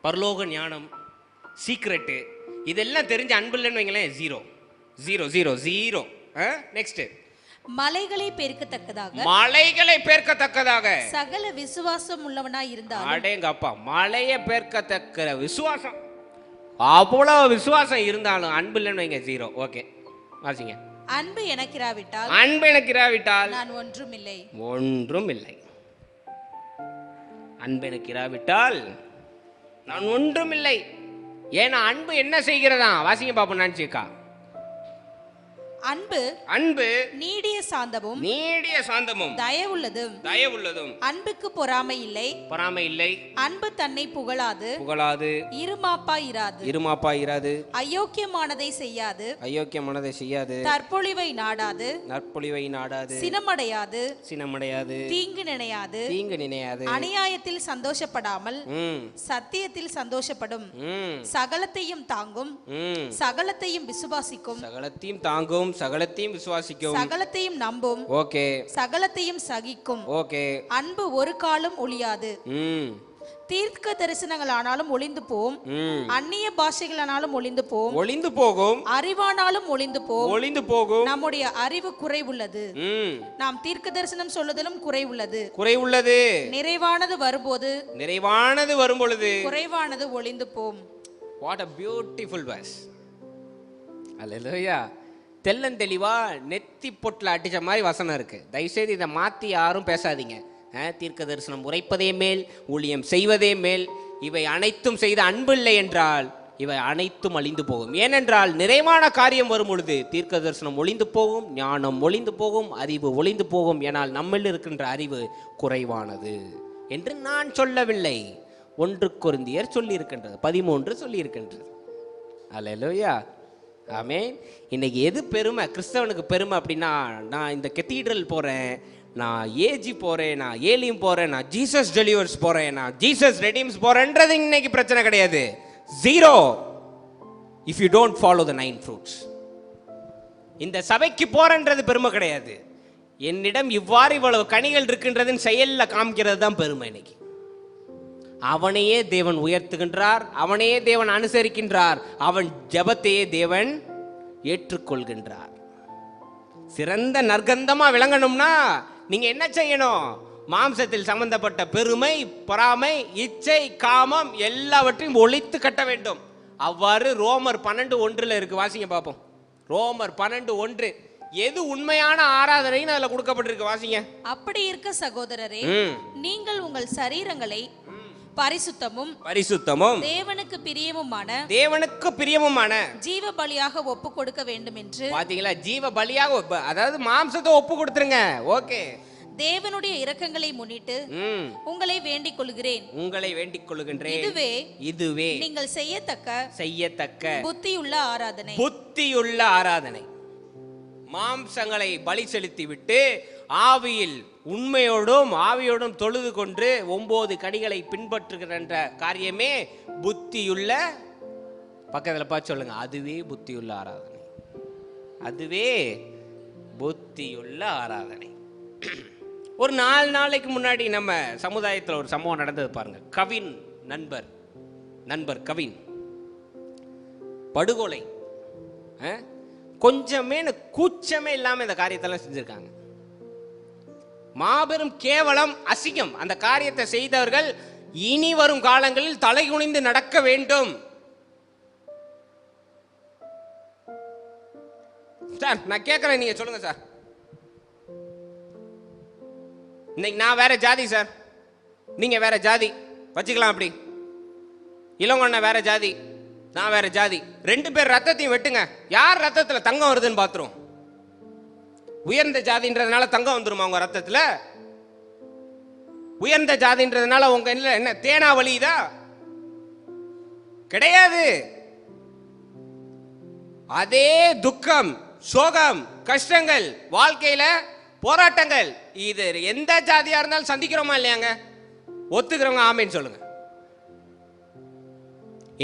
பரலோக ஞானம், சீக்ரெட்டு, இதெல்லாம் தெரிஞ்ச அன்பு இல்லைன்னு வைங்களேன், 0. நெக்ஸ்ட், மலைகளை பெருக்கத்தக்கதாக சகல விசுவாசம் உள்ளவனாய் இருந்தாலும். அடேங்கப்பா, மலையை பெருக்கத்தக்க விசுவாசம், அவ்வளவு விசுவாசம் இருந்தாலும் அன்பு இல்லைன்னு வைங்க 0. ஓகே, வாசிங்க. அன்பு எனக்கிராவிட்டால் நான் ஒன்றும் இல்லை. அன்பு எனக்கிராவிட்டால் நான் ஒன்றும் இல்லை. ஏன்னா அன்பு என்ன செய்கிறதா? வாசிங்க பாப்போம். நினைச்சுக்கா, அன்பு நீடிய சாந்தமும் தயவுள்ளதும் அன்புக்கு பொறாமை இல்லை. அன்பு தன்னை புகழாது இருமாப்பா இராது. அயோக்கியமானதை செய்யாது. தற்பொழிவை நாடாது. சினமடையாது. தீங்கு நினையாது. அநியாயத்தில் சந்தோஷப்படாமல் சத்தியத்தில் சந்தோஷப்படும். சகலத்தையும் தாங்கும். சகலத்தையும் விசுவாசிக்கும். சகலத்தையும் நம்பும். ஓகே. சகலத்தையும் சகிக்கும். ஓகே. அன்பு ஒரு காலம் ஒளியாது. தீர்க்க தரிசனங்கள் ஆனாலும் ஒளிந்து போம். அந்நிய பாஷைகள் ஆனாலும் ஒளிந்து போகும். அறிவானாலும் ஒளிந்து போகும். நம்முடைய அறிவு குறைவுள்ளது. நாம் தீர்க்க தரிசனம் சொல்லுதலும் குறைவுள்ளது. நிறைவானது வரும்பொழுது குறைவானது ஒளிந்து போம். What a beautiful verse. Hallelujah. தெளிவா நெத்தி பொட்டில் அடிச்ச மாதிரி வசனம் இருக்கு. தயவுசெய்து இதை மாற்றி யாரும் பேசாதீங்க. தீர்க்க தரிசனம் உரைப்பதே மேல், ஊழியம் செய்வதே மேல். இவை அனைத்தும் செய்த அன்பு இல்லை என்றால் இவை அனைத்தும் அழிந்து போகும். ஏனென்றால் நிறைவான காரியம் வரும் பொழுது தீர்க்க தரிசனம் ஒளிந்து போகும், ஞானம் ஒளிந்து போகும், அறிவு ஒளிந்து போகும். ஏனால் நம்மில் இருக்கின்ற அறிவு குறைவானது என்று நான் சொல்லவில்லை. 1 கொரிந்தியர் சொல்லி இருக்கின்றது, 13 சொல்லி இருக்கின்றது. அல்லேலூயா, ஆமென். இன்னைக்கு எது பெருமை? கிறிஸ்தவனுக்கு பெருமை அப்படின்னா, நான் இந்த கெத்தீட்ரல் போகிறேன், நான் ஏஜி போகிறேன், நான் ஏலியும் போகிறேன், நான் ஜீசஸ் டெலிவர்ஸ் போகிறேன், நான் ஜீசஸ் ரெடீம்ஸ் போகிறேன்றது இன்னைக்கு பிரச்சனை கிடையாது. 0 if you don't follow the 9 fruits. இந்த சபைக்கு போறன்றது பெருமை கிடையாது. என்னிடம் இவ்வளவு கனிகள் இருக்கின்றதுன்னு செயல்ல காமிக்கிறது தான் பெருமை. இன்னைக்கு அவனையே தேவன் உயர்த்துகின்றார், அவனையே தேவன் அனுசரிக்கின்றார், அவன் ஜெபத்தையே தேவன் ஏற்றுக்கொள்கின்றார். சிறந்த நற்கந்தமா விளங்கணும்னா நீங்க என்ன செய்யணும்? மாம்சத்தில் சம்பந்தப்பட்ட பெருமை, பொறாமை, இச்சை, காமம் எல்லாவற்றையும் ஒழித்து கட்ட வேண்டும். அவ்வாறு ரோமர் 12:1 இருக்கு, வாசிங்க பார்ப்போம். ரோமர் 12:1 எது உண்மையான ஆராதனைன்னு அதுல கொடுக்கப்பட்டிருக்கு, வாசிங்க. அப்படி இருக்க சகோதரரே, நீங்கள் உங்கள் சரீரங்களை பரிசுத்தமும் தேவனுக்கு பிரியமுமான ஜீவ பலியாக ஒப்பு கொடுக்க வேண்டும் என்று. பாத்தீங்களா, ஜீவ பலியாக, அதாவது மாம்சத்தை ஒப்பு கொடுத்துருங்க. ஓகே, தேவனுடைய இரக்கங்களை முன்னிட்டு உங்களை வேண்டிக் கொள்கிறேன். இதுவே நீங்கள் செய்யத்தக்க புத்தியுள்ள ஆராதனை. மாம்சங்களை பலி செலுத்தி விட்டு ஆவியில் ஆவியோடும் தொழுது கொண்டு 9 கனிகளை பின்பற்றுகின்ற காரியமே புத்தியுள்ள. பக்கத்தில் பார்த்து சொல்லுங்க, அதுவே புத்தியுள்ள ஆராதனை. அதுவே புத்தியுள்ள ஆராதனை. ஒரு 4 நாளைக்கு முன்னாடி நம்ம சமுதாயத்தில் ஒரு சம்பவம் நடந்தது பாருங்க. கவின் நண்பர் கவின் படுகொலை. கொஞ்சமே கூச்சமே இல்லாம இந்த காரியத்தெல்லாம் செஞ்சிருக்காங்க. மாபெரும் கேவலம், அசிங்கம். அந்த காரியத்தை செய்தவர்கள் இனி வரும் காலங்களில் தலைகுனிந்து நடக்க வேண்டும். சார், நான் கேட்கிறேன், நீங்க சொல்லுங்க சார். இன்னைக்கு நான் வேற ஜாதி சார், நீங்க வேற ஜாதி வச்சுக்கலாம். அப்படி இளங்கொண்ண வேற ஜாதி, நான் வேற ஜாதி. 2 பேர் ரத்தத்தையும் வெட்டுங்க, யார் ரத்தத்துல தங்கம் வருதுன்னு பாத்துரும். உயர்ந்த ஜாதின்றதுனால தங்கம் வந்துருமா உங்க ரத்தத்துல? உயர்ந்த ஜாதின்றதுனால உங்க என்ன தேனா வலிதா? கிடையாது. அதே துக்கம், சோகம், கஷ்டங்கள், வாழ்க்கையில போராட்டங்கள், இது எந்த ஜாதியா இருந்தாலும் சந்திக்கிறோமா இல்லையாங்க? ஒத்துக்கிறவங்க ஆமேன்னு சொல்லுங்க.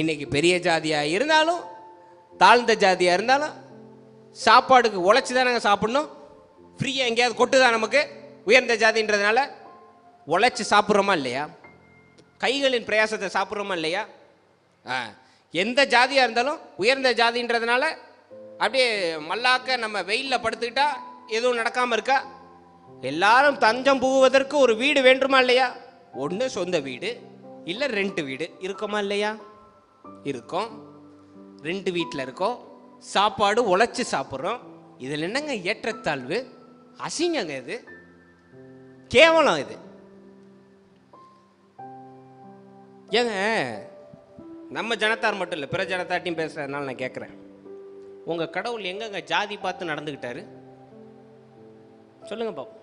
இன்னைக்கு பெரிய ஜாதியா இருந்தாலும் தாழ்ந்த ஜாதியா இருந்தாலும் சாப்பாடுக்கு உழைச்சி தான் நாங்கள் சாப்பிடணும். ஃப்ரீயா எங்கேயாவது கொட்டுதான் நமக்கு? உயர்ந்த ஜாதின்றதுனால உழைச்சி சாப்பிட்றோமா இல்லையா? கைகளின் பிரயாசத்தை சாப்பிட்றோமா இல்லையா? எந்த ஜாதியா இருந்தாலும் உயர்ந்த ஜாதின்றதுனால அப்படியே மல்லாக்க நம்ம வெயிலில் படுத்துக்கிட்டா எதுவும் நடக்காமல் இருக்கா? எல்லாரும் தஞ்சம் புகுவதற்கு ஒரு வீடு வேண்டுமா இல்லையா? ஒன்று சொந்த வீடு, இல்லை 2 வீடு இருக்குமா இல்லையா? இருக்கோம். 2 வீட்டில் இருக்கோம், சாப்பாடு உழைச்சி சாப்பிட்றோம். இதில் என்னங்க ஏற்றத்தாழ்வு? அசிங்கங்க, இது கேவலம். இது ஏங்க, நம்ம ஜனத்தார் மட்டும் இல்லை, பிற ஜனத்தாட்டையும் பேசுறதுனால நான் கேட்குறேன், உங்கள் கடவுள் எங்கங்க ஜாதி பார்த்து நடந்துக்கிட்டாரு? சொல்லுங்க பாப்போம்.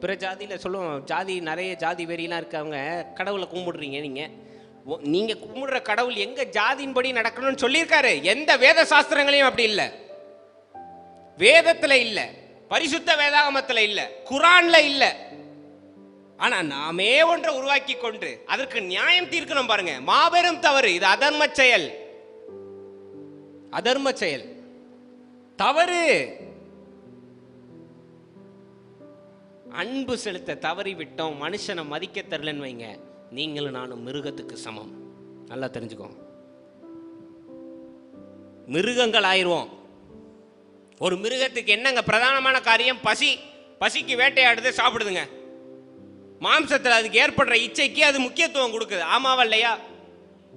பிற ஜாதியில் சொல்லுவோம், ஜாதி நிறைய ஜாதி வெறியெல்லாம் இருக்கு, அவங்க கடவுளை கும்பிடுறீங்க. நீங்க கும்பிடுற கடவுள் எங்க ஜாதியின்படி நடக்கணும்னு சொல்லியிருக்காரு? எந்த வேத சாஸ்திரங்களையும் அப்படி இல்லை. வேதத்துல இல்ல, பரிசுத்த வேதாகமத்துல இல்ல, குரான்ல இல்ல. ஆனா நாமே ஒன்றை உருவாக்கி கொண்டு அதற்கு நியாயம் தீர்க்கணும் பாருங்க. மாபெரும் தவறு இது. அதர்ம செயல், தவறு. அன்பு செலுத்த தவறி விட்டோம், மனுஷனை மதிக்க தரலன்னு வைங்க, நீங்களும் நானும் மிருகத்துக்கு சமம். நல்லா தெரிஞ்சுக்கோங்க, மிருகங்கள் ஆயிடுவோம். ஒரு மிருகத்துக்கு என்னங்க பிரதானமான காரியம்? பசிக்கு வேட்டையாடுது, சாப்பிடுதுங்க. மாம்சத்தில் அதுக்கு ஏற்படுற இச்சைக்கு அது முக்கியத்துவம் கொடுக்குது. ஆமாவா இல்லையா?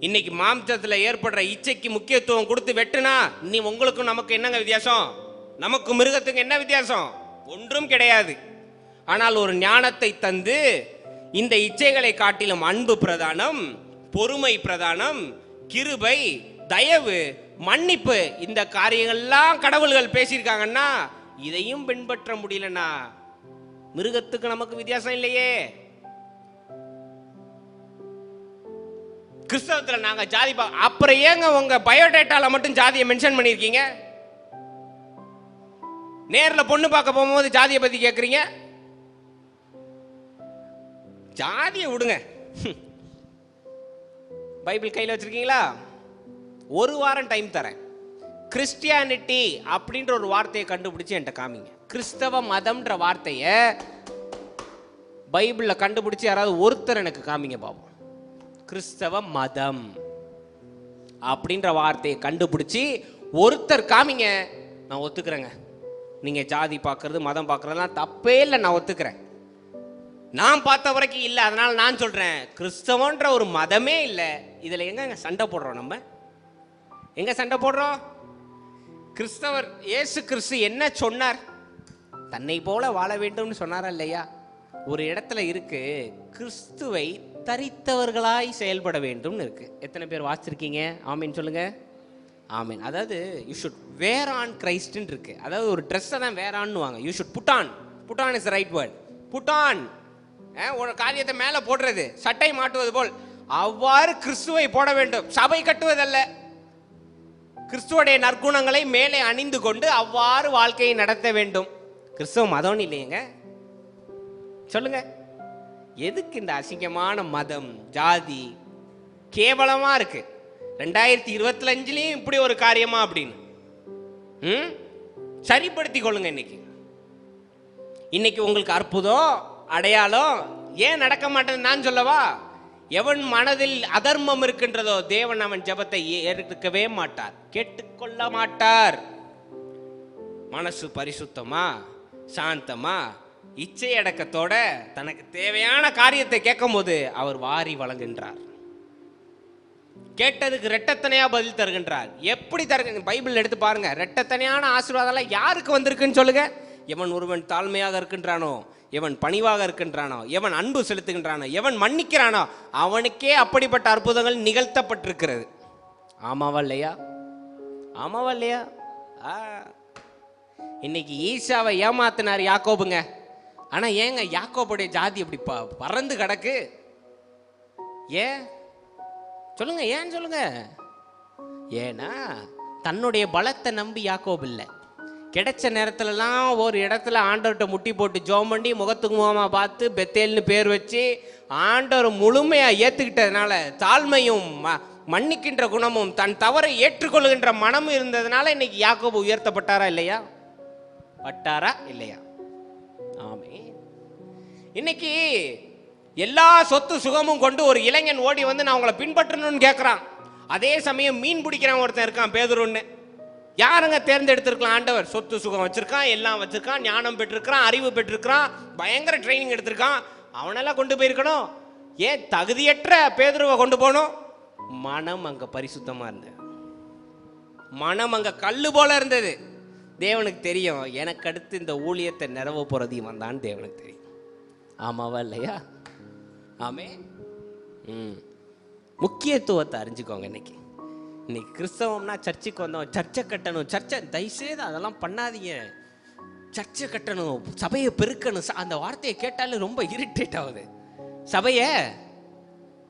இன்னைக்கு மாம்சத்தில் ஏற்படுற இச்சைக்கு முக்கியத்துவம் கொடுத்து வெட்டுனா நீ உங்களுக்கும் நமக்கு என்னங்க வித்தியாசம்? நமக்கு மிருகத்துக்கு என்ன வித்தியாசம்? ஒன்றும் கிடையாது. ஆனால் ஒரு ஞானத்தை தந்து இந்த இச்சைகளை காட்டிலும் அன்பு பிரதானம், பொறுமை பிரதானம், கிருபை, தயவு, மன்னிப்பு, இந்த காரியங்கள்லாம் கடவுள்கள் பேசியிருக்காங்கன்னா இதையும் பின்பற்ற முடியலன்னா மிருகத்துக்கு நமக்கு வித்தியாசம் இல்லையே. கிறிஸ்தவத்தில் நாங்க ஜாதி அப்புறம் ஏங்க உங்க பயோடேட்டால மட்டும் ஜாதியை மென்ஷன் பண்ணிருக்கீங்க? நேர்ல பொண்ணு பார்க்க போகும்போது ஜாதியை பத்தி கேட்குறீங்க. ஜாதியை விடுங்க. பைபிள் கையில் வச்சிருக்கீங்களா? ஒரு வாரம் டைம் தரேன். கிறிஸ்டியானிட்டி அப்படின்ற ஒரு வார்த்தையை கண்டுபிடிச்சு என்கிட்ட காமிங்க. கிறிஸ்தவ மதம்ன்ற வார்த்தையை பைபிளில் கண்டுபிடிச்சு யாராவது ஒருத்தர் எனக்கு காமிங்க பாப்போம். கிறிஸ்தவ மதம் அப்படின்ற வார்த்தையை கண்டுபிடிச்சி ஒருத்தர் காமிங்க, நான் ஒத்துக்கிறேங்க. நீங்கள் ஜாதி பார்க்கறது, மதம் பார்க்கறதுலாம் தப்பே இல்லை, நான் ஒத்துக்கிறேன். நான் பார்த்த வரைக்கும் இல்லை, அதனால நான் சொல்கிறேன், கிறிஸ்தவன்ற ஒரு மதமே இல்லை, இதில் எங்க சண்டை போடுறோம்? நம்ம எங்க சண்டை போடுறோம்? கிறிஸ்தவர் இயேசு கிறிஸ்து என்ன சொன்னார்? தன்னை போல வாழ வேண்டும்னு சொன்னாரா இல்லையா? ஒரு இடத்துல இருக்கு, கிறிஸ்துவை தரித்தவர்களாய் செயல்பட வேண்டும்னு இருக்கு. எத்தனை பேர் வாசிச்சிருக்கீங்க? ஆமீன் சொல்லுங்க. ஆமீன். அதாவது யூ ஷுட் வேர் ஆன் கிரைஸ்ட்னு இருக்கு. அதாவது ஒரு ட்ரெஸ்ஸை தான் வேர் ஆன்னுவாங்க. You should put on. Put on is right word. Put on ஒரு காரியத்தை மேலே போடுறது, சட்டை மாட்டுவது போல் அவ்வாறு கிறிஸ்துவை போட வேண்டும். சபை கட்டுவதல்ல, கிறிஸ்துவோடைய நற்குணங்களை மேலே அணிந்து கொண்டு அவ்வாறு வாழ்க்கையை நடத்த வேண்டும். கிறிஸ்துவ மதம்னு இல்லையங்க. சொல்லுங்க, எதுக்கு இந்த அசிங்கமான மதம் ஜாதி கேவலமா இருக்கு? 2025லயும் இப்படி ஒரு காரியமா அப்படின்னு சரிப்படுத்தி கொள்ளுங்க. இன்னைக்கு உங்களுக்கு அற்புதம் அடையாளம் ஏன் நடக்க மாட்டேன்னு நான் சொல்லவா? எவன் மனதில் அதர்மம் இருக்கின்றதோ தேவன் அவன் ஜெபத்தை ஏற்கவே மாட்டார், கேட்டுக்கொள்ள மாட்டார். மனசு பரிசுத்தமா சாந்தமா இச்சை அடக்கத்தோட தனக்கு தேவையான காரியத்தை கேட்கும் போது அவர் வாரி வழங்குகின்றார். கேட்டதுக்கு ரெட்டத்தனையா பதில் தருகின்றார். எப்படி தருக? பைபிள் எடுத்து பாருங்க. ரெட்டத்தனையான ஆசீர்வாதம் யாருக்கு வந்திருக்குன்னு சொல்லுங்க. எவன் ஒருவன் தாழ்மையாக இருக்கின்றானோ, எவன் பணிவாக இருக்கின்றானோ, எவன் அன்பு செலுத்துகின்றானோ, எவன் மன்னிக்கிறானோ அவனுக்கே அப்படிப்பட்ட அற்புதங்கள் நிகழ்த்தப்பட்டிருக்கிறது. ஆமாவா இல்லையா? ஆமாவா இல்லையா? இன்னைக்கு ஈசாவை ஏமாத்தினார் யாக்கோபுங்க. ஆனா ஏங்க யாக்கோபுடைய ஜாதி இப்படி பறந்து கிடக்கு? ஏன் சொல்லுங்க, ஏன் சொல்லுங்க. ஏன்னா தன்னுடைய பலத்தை நம்பி யாக்கோபு இல்லை. கிடைச்ச நேரத்துலலாம் ஒரு இடத்துல ஆண்டவர்கிட்ட முட்டி போட்டு ஜோம் பண்ணி முகத்துக்கு முகமாக பார்த்து பெத்தேல்னு பேர் வச்சு ஆண்டவர் முழுமையாக ஏற்றுக்கிட்டதுனால, தாழ்மையும் மன்னிக்கின்ற குணமும் தன் தவறை ஏற்றுக்கொள்கின்ற மனமும் இருந்ததுனால இன்னைக்கு யாக்கோபு உயர்த்தப்பட்டாரா இல்லையா? பட்டாரா இல்லையா? ஆமே. இன்னைக்கு எல்லா சொத்து சுகமும் கொண்டு ஒரு இளைஞன் ஓடி வந்து நான் உங்களை பின்பற்றணும்னு கேட்குறான். அதே சமயம் மீன் பிடிக்கிறான் ஒருத்தன் இருக்கான், பேதுருன்னு. யாருங்க தேர்ந்தெடுத்திருக்கலாம்? ஆண்டவர் சொத்து சுகம் வச்சிருக்கான், எல்லாம் வச்சிருக்கான், ஞானம் பெற்றிருக்கான், அறிவு பெற்றிருக்கான், பயங்கர ட்ரைனிங் எடுத்திருக்கான். அவனெல்லாம் கொண்டு போயிருக்கணும். ஏன் தகுதியற்ற பேதுருவை கொண்டு போகணும்? மனம் அங்க பரிசுத்தமா இருந்தது. மனம் அங்க கல்லு போல இருந்தது. தேவனுக்கு தெரியும், எனக்கு அடுத்து இந்த ஊழியத்தை நிறவ போறது இவன் தான் தேவனுக்கு தெரியும். ஆமாவா இல்லையா? ஆமே. முக்கியத்துவத்தை அறிஞ்சுக்கோங்க. இன்னைக்கு கிறிஸ்தவம்னா சர்ச்சுக்கு வந்தோம், சர்ச்சை கட்டணும், சர்ச்சை தயவுசெய்து அதெல்லாம் பண்ணாதீங்க. சர்ச்சை கட்டணும், சபையை பெருக்கணும். அந்த வார்த்தையை கேட்டாலே ரொம்ப இரிட்டேட் ஆகுது. சபையை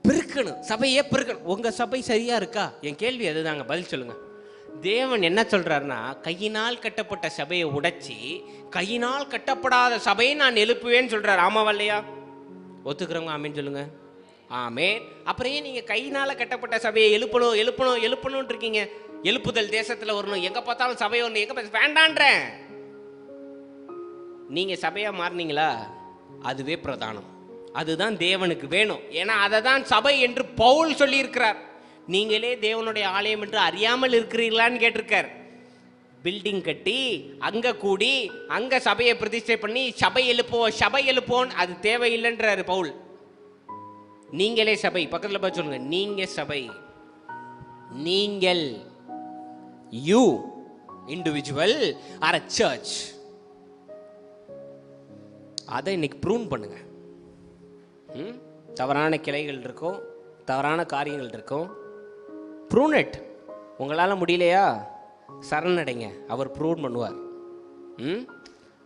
பெருக்கணும், சபையே பெருக்கணும். உங்க சபை சரியா இருக்கா? என் கேள்வி அதுதாங்க. பதில் சொல்லுங்க. தேவன் என்ன சொல்றாருன்னா, கையினால் கட்டப்பட்ட சபையை உடைச்சி கையினால் கட்டப்படாத சபையை நான் எழுப்புவேன்னு சொல்றாரு. ஆமாவா இல்லையா? ஒத்துக்கிறவங்க ஆமேன்னு சொல்லுங்க. ஆமே. அப்புறம் ஏன் நீங்க கையினால கட்டப்பட்ட சபையை எழுப்பணும் எழுப்பணும் எழுப்பணும் இருக்கீங்க? எழுப்புதல் தேசத்துல வரணும், எங்க பார்த்தாலும் சபை வரணும், எங்க வேண்டான்ற. நீங்க சபையா மாறினீங்களா? அதுவே பிரதானம், அதுதான் தேவனுக்கு வேணும். ஏன்னா அதை தான் சபை என்று பவுல் சொல்லி இருக்கிறார். நீங்களே தேவனுடைய ஆலயம் என்று அறியாமல் இருக்கிறீர்களான்னு கேட்டிருக்கார். பில்டிங் கட்டி அங்க கூடி அங்க சபையை பிரதிஷ்டை பண்ணி சபை எழுப்போம் அது தேவையில்லைன்றாரு பவுல். நீங்களே சபை. பக்கத்துல போய் சொல்லுங்க, நீங்க சபை. நீங்கள் you individual are a church. அதை இன்னைக்கு ப்ரூன் பண்ணுங்க. தவறான கிளைகள் இருக்கும், தவறான காரியங்கள் இருக்கும். Prune it. உங்களால் முடியலையா? சரணடைங்க, அவர் ப்ரூன் பண்ணுவார்.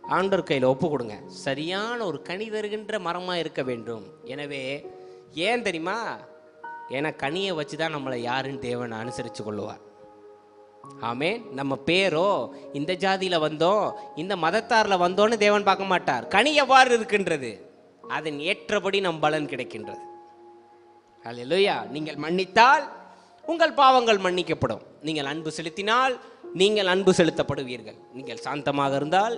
ஆண்டவர் கையில் ஒப்பு கொடுங்க. சரியான ஒரு கனி தருகின்ற மரமாக இருக்க வேண்டும். எனவே ஏன் தெரியுமா? ஏன்னா கனியை வச்சு தான் நம்மளை யாருன்னு தேவனை அனுசரித்து கொள்ளுவார். ஆமே. நம்ம பேரோ இந்த ஜாதியில் வந்தோம், இந்த மதத்தாரில் வந்தோன்னு தேவன் பார்க்க மாட்டார். கனி எவ்வாறு இருக்கின்றது, அதன் ஏற்றபடி நம் பலன் கிடைக்கின்றது. அல்லேலூயா. நீங்கள் மன்னித்தால் உங்கள் பாவங்கள் மன்னிக்கப்படும். நீங்கள் அன்பு செலுத்தினால் நீங்கள் அன்பு செலுத்தப்படுவீர்கள். நீங்கள் சாந்தமாக இருந்தால்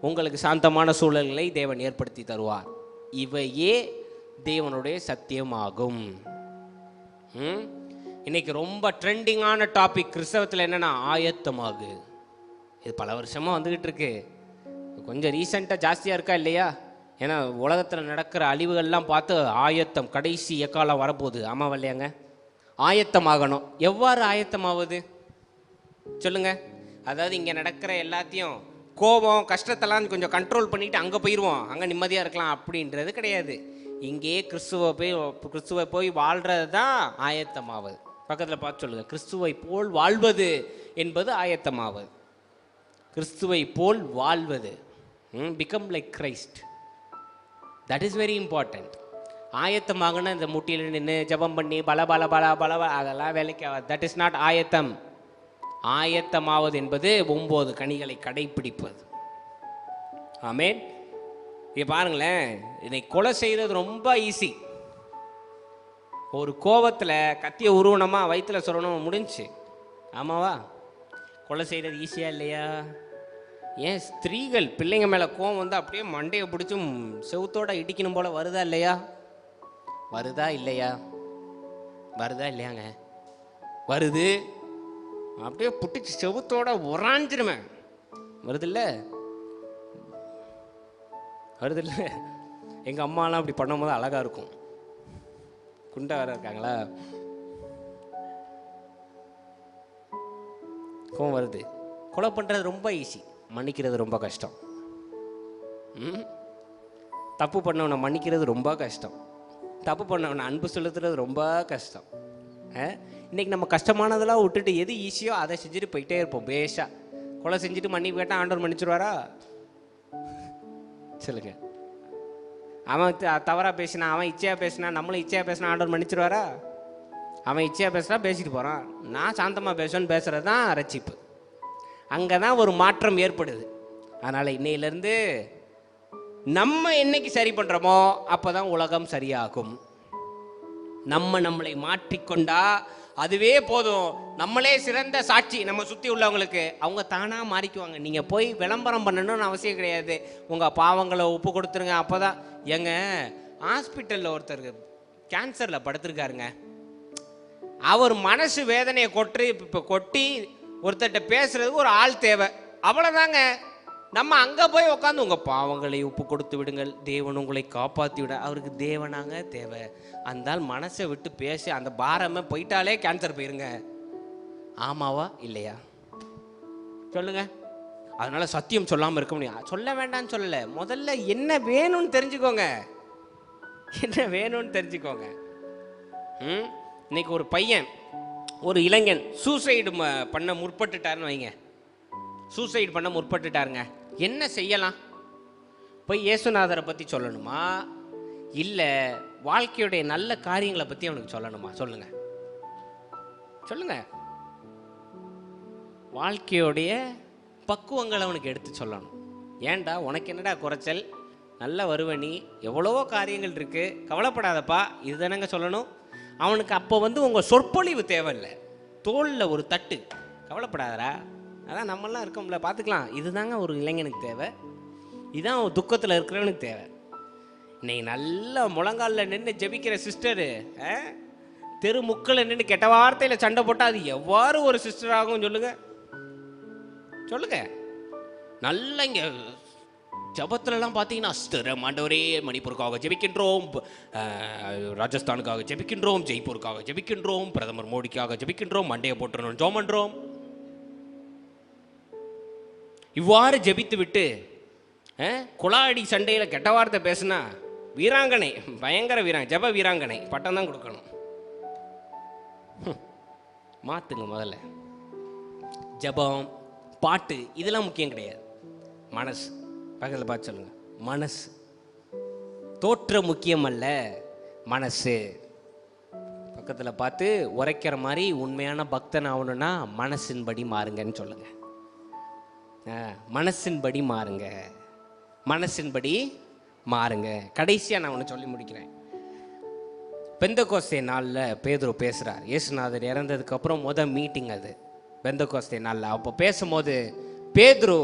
உங்களுக்கு சாந்தமான சூழல்களை தேவன் ஏற்படுத்தி தருவார். இவையே தேவனுடைய சத்தியமாகும். இன்னைக்கு ரொம்ப ட்ரெண்டிங்கான டாபிக் கிறிஸ்தவத்தில் என்னன்னா, ஆயத்தமாகு. இது பல வருஷமாக வந்துக்கிட்டு இருக்கு. கொஞ்சம் ரீசெண்டாக ஜாஸ்தியாக இருக்கா இல்லையா? ஏன்னா உலகத்தில் நடக்கிற அழிவுகள்லாம் பார்த்து ஆயத்தம், கடைசி எக்காலம் வரப்போகுது. ஆமாம் இல்லையாங்க? ஆயத்தமாகணும். எவ்வாறு ஆயத்தமாவது சொல்லுங்க? அதாவது இங்கே நடக்கிற எல்லாத்தையும் கோபம் கஷ்டத்தெல்லாம் கொஞ்சம் கண்ட்ரோல் பண்ணிட்டு அங்கே போயிடுவோம், அங்கே நிம்மதியாக இருக்கலாம் அப்படின்றது கிடையாது. இங்கேயே கிறிஸ்துவை போய் வாழ்கிறது தான் ஆயத்தமாவது. பக்கத்தில் பார்த்து சொல்லுங்க, கிறிஸ்துவை போல் வாழ்வது என்பது ஆயத்தமாவது. கிறிஸ்துவை போல் வாழ்வது, become like Christ, that is very important. ஆயத்தமாகனா இந்த முட்டியில் நின்று ஜபம் பண்ணி பல பல பல பல அதெல்லாம் வேலைக்கு ஆகாது. தட் இஸ் நாட் ஆயத்தம். ஆயத்தமாவது என்பது 9 கனிகளை கடைப்பிடிப்பது. ஆமென். இங்கே பாருங்களேன், இன்னைக்கு கொலை செய்கிறது ரொம்ப ஈஸி. ஒரு கோபத்தில் கத்திய உருவனமா வயிற்றில் சொல்லணும், முடிஞ்சு. ஆமாவா? கொலை செய்கிறது ஈஸியாக இல்லையா? ஏன் ஸ்திரீகள் பிள்ளைங்க மேலே கோவம் வந்து அப்படியே மண்டையை பிடிச்சும் செவுத்தோட இடிக்கணும் போல் வருதா இல்லையா? வருதா இல்லையா? வருதா இல்லையாங்க? வருது. அப்படியே புட்டிச்சு செவுத்தோட உராஞ்சிருவேன். வருதில்ல? வருதில்ல? எங்கள் அம்மாலாம் அப்படி பண்ணும்போது அழகாக இருக்கும். குண்டா வேற இருக்காங்களா? கோவம் வருது. கொலை பண்ணுறது ரொம்ப ஈஸி, மன்னிக்கிறது ரொம்ப கஷ்டம். தப்பு பண்ணவனை மன்னிக்கிறது ரொம்ப கஷ்டம். தப்பு பண்ணவனை அன்பு செலுத்துறது ரொம்ப கஷ்டம். இன்றைக்கி நம்ம கஷ்டமானதெல்லாம் விட்டுட்டு எது ஈஸியோ அதை செஞ்சுட்டு போயிட்டே இருப்போம். பேஷா கொலை செஞ்சுட்டு மன்னிப்பு கேட்டால் ஆண்டவர் மன்னிச்சிருவாரா? சொல்லுங்க. அவன் தவறாக பேசினா, அவன் இச்சையாக பேசினா, நம்மளும் இச்சையாக பேசினா ஆண்டவர் மன்னிச்சிருவாரா? அவன் இச்சையாக பேசுனா பேசிட்டு போகிறான், நான் சாந்தமாக பேசுவேன்னு பேசுகிறது தான் ரட்சிப்பு. அங்கே தான் ஒரு மாற்றம் ஏற்படுது. அதனால் இன்னையிலேருந்து நம்ம என்னைக்கு சரி பண்ணுறோமோ அப்போ தான் உலகம் சரியாகும். நம்மளை மாற்றிக்கொண்டா அதுவே போதும். நம்மளே சிறந்த சாட்சி நம்ம சுற்றி உள்ளவங்களுக்கு. அவங்க தானாக மாறிக்குவாங்க. நீங்கள் போய் விளம்பரம் பண்ணணும்னு அவசியம் கிடையாது. உங்கள் பாவங்களை ஒப்பு கொடுத்துருங்க. அப்போ தான். ஏங்க, ஹாஸ்பிட்டலில் ஒருத்தருக்கு கேன்சரில் படுத்திருக்காருங்க. அவர் மனசு வேதனையை கொட்டி ஒருத்தர்கிட்ட பேசுறதுக்கு ஒரு ஆள் தேவை, அவ்வளோதாங்க. நம்ம அங்கே போய் உட்காந்து உங்கள் பாவங்களை ஒப்பு கொடுத்து விடுங்கள், தேவன் உங்களை காப்பாற்றி விட. அவருக்கு தேவனாங்க தேவை. அந்த மனசை விட்டு பேசி அந்த பாரமே போயிட்டாலே கேன்சர் போயிருங்க. ஆமாவா இல்லையா? சொல்லுங்க. அதனால சத்தியம் சொல்லாமல் இருக்க முடியும். சொல்ல வேண்டாம்னு சொல்லலை, முதல்ல என்ன வேணும்னு தெரிஞ்சுக்கோங்க. என்ன வேணும்னு தெரிஞ்சுக்கோங்க. இன்னைக்கு ஒரு பையன், ஒரு இளைஞன் சூசைடு பண்ண முற்பட்டுட்டாருன்னு வைங்க. சூசைடு பண்ண முற்பட்டுட்டாருங்க. என்ன செய்யலாம்? போய் இயேசுநாதரை பற்றி சொல்லணுமா, இல்லை வாழ்க்கையுடைய நல்ல காரியங்களை பற்றி அவனுக்கு சொல்லணுமா? சொல்லுங்க சொல்லுங்க. வாழ்க்கையோடைய பக்குவங்களை அவனுக்கு எடுத்து சொல்லணும். ஏன்டா உனக்கு என்னடா குறைச்சல், நல்ல வருவ நீ, எவ்வளவோ காரியங்கள் இருக்கு, கவலைப்படாதப்பா, இதுதானங்க சொல்லணும். அவனுக்கு அப்போ உங்கள் சொற்பொழிவு தேவையில்லை, தோளில் ஒரு தட்டு, கவலைப்படாதரா, அதான் நம்மளாம் இருக்கோம்ல, பார்த்துக்கலாம். இதுதாங்க ஒரு இளைஞனுக்கு தேவை. இதுதான் துக்கத்தில் இருக்கிறவனுக்கு தேவை. இன்னைக்கு நல்ல முழங்காலில் நின்று ஜெபிக்கிற சிஸ்டரு தெரு முக்கில் நின்று கெட்ட வார்த்தையில் சண்டை போட்டால் அது எவ்வாறு ஒரு சிஸ்டர் ஆகும்? சொல்லுங்க சொல்லுங்க. நல்ல இங்கே ஜபத்துலலாம் பார்த்தீங்கன்னா, ஸ்திரம் ஆண்டவரே, மணிப்பூருக்காக ஜெபிக்கின்றோம், ராஜஸ்தானுக்காக ஜெபிக்கின்றோம், ஜெய்ப்பூருக்காக ஜெபிக்கின்றோம், பிரதமர் மோடிக்காக ஜெபிக்கின்றோம், மண்டையை போட்டுறோம், ஜோம் பண்ணுறோம். இவ்வாறு ஜெபித்து விட்டு குளாடி சண்டையில் கெட்ட வார்த்தை பேசுனா வீராங்கனை, பயங்கர ஜெப வீராங்கனை பட்டம் தான் கொடுக்கணும். மாத்துங்க முதல்ல. ஜெபம், பாட்டு இதெல்லாம் முக்கியம் கிடையாது. மனசு. பக்கத்தில் பார்த்து சொல்லுங்க, மனசு. தோற்றம் முக்கியம் அல்ல, மனசு. பக்கத்தில் பார்த்து உரைக்கிற மாதிரி உண்மையான பக்தன் ஆகணும்னா மனசின்படி மாறுங்கன்னு சொல்லுங்க. மனசின்படி மாறுங்க, மனசின்படி மாறுங்க. கடைசியாக நான் ஒன்று சொல்லி முடிக்கிறேன். பெந்தகோஸ்தே நாளில் பேதுரு பேசுகிறார். இயேசுநாதர் இறந்ததுக்கு அப்புறம் மீட்டிங் அது பெந்தகோஸ்தே நாளில். அப்போ பேசும்போது பேதுரு,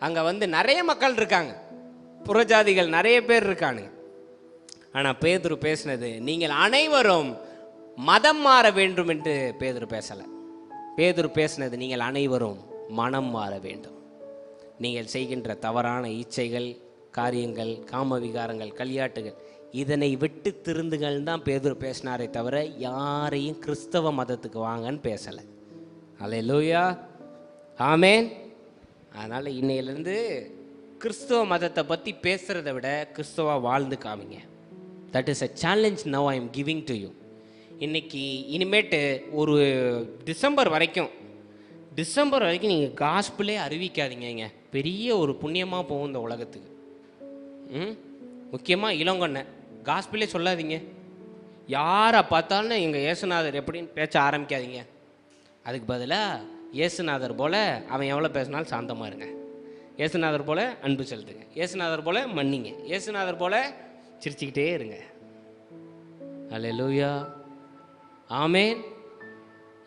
அங்கே நிறைய மக்கள் இருக்காங்க, புறஜாதிகள் நிறைய பேர் இருக்கானுங்க. ஆனால் பேதுரு பேசினது, நீங்கள் அனைவரும் மதம் மாற வேண்டும் என்று பேதுரு பேசலை. பேதுரு பேசினது, நீங்கள் அனைவரும் மனம் மாற வேண்டும். நீங்கள் செய்கின்ற தவறான இச்சைகள், காரியங்கள், காம விகாரங்கள், களியாட்டுகள் இதனை விட்டு திருந்துங்கள் தான் பேதுரு பேசினாரே தவிர யாரையும் கிறிஸ்தவ மதத்துக்கு வாங்கன்னு பேசலை. அல்லேலூயா, ஆமேன். அதனால் இன்னையிலேருந்து கிறிஸ்தவ மதத்தை பற்றி பேசுகிறத விட கிறிஸ்தவா வாழ்ந்து காமிங்க. That is a challenge now I am giving to you. இன்றைக்கி இனிமேட்டு ஒரு டிசம்பர் வரைக்கும் நீங்கள் காஸ்பிளே அறிவிக்காதீங்க. பெரிய ஒரு புண்ணியமாக போகும் இந்த உலகத்துக்கு. முக்கியமாக இளங்கொன்னை காஸ்பிளே சொல்லாதீங்க. யாரை பார்த்தாலும் எங்கள் இயேசுநாதர் எப்படின்னு பேச்ச ஆரம்பிக்காதீங்க. அதுக்கு பதிலாக இயேசுநாதர் போல் அவன் எவ்வளோ பேசினாலும் சாந்தமாக இருங்க. இயேசுநாதர் போல் அன்பு செலுத்துங்க. இயேசுநாதர் போல் மன்னிங்க. இயேசுநாதர் போல் சிரிச்சுக்கிட்டே இருங்க. அல்லேலூயா, ஆமேன்.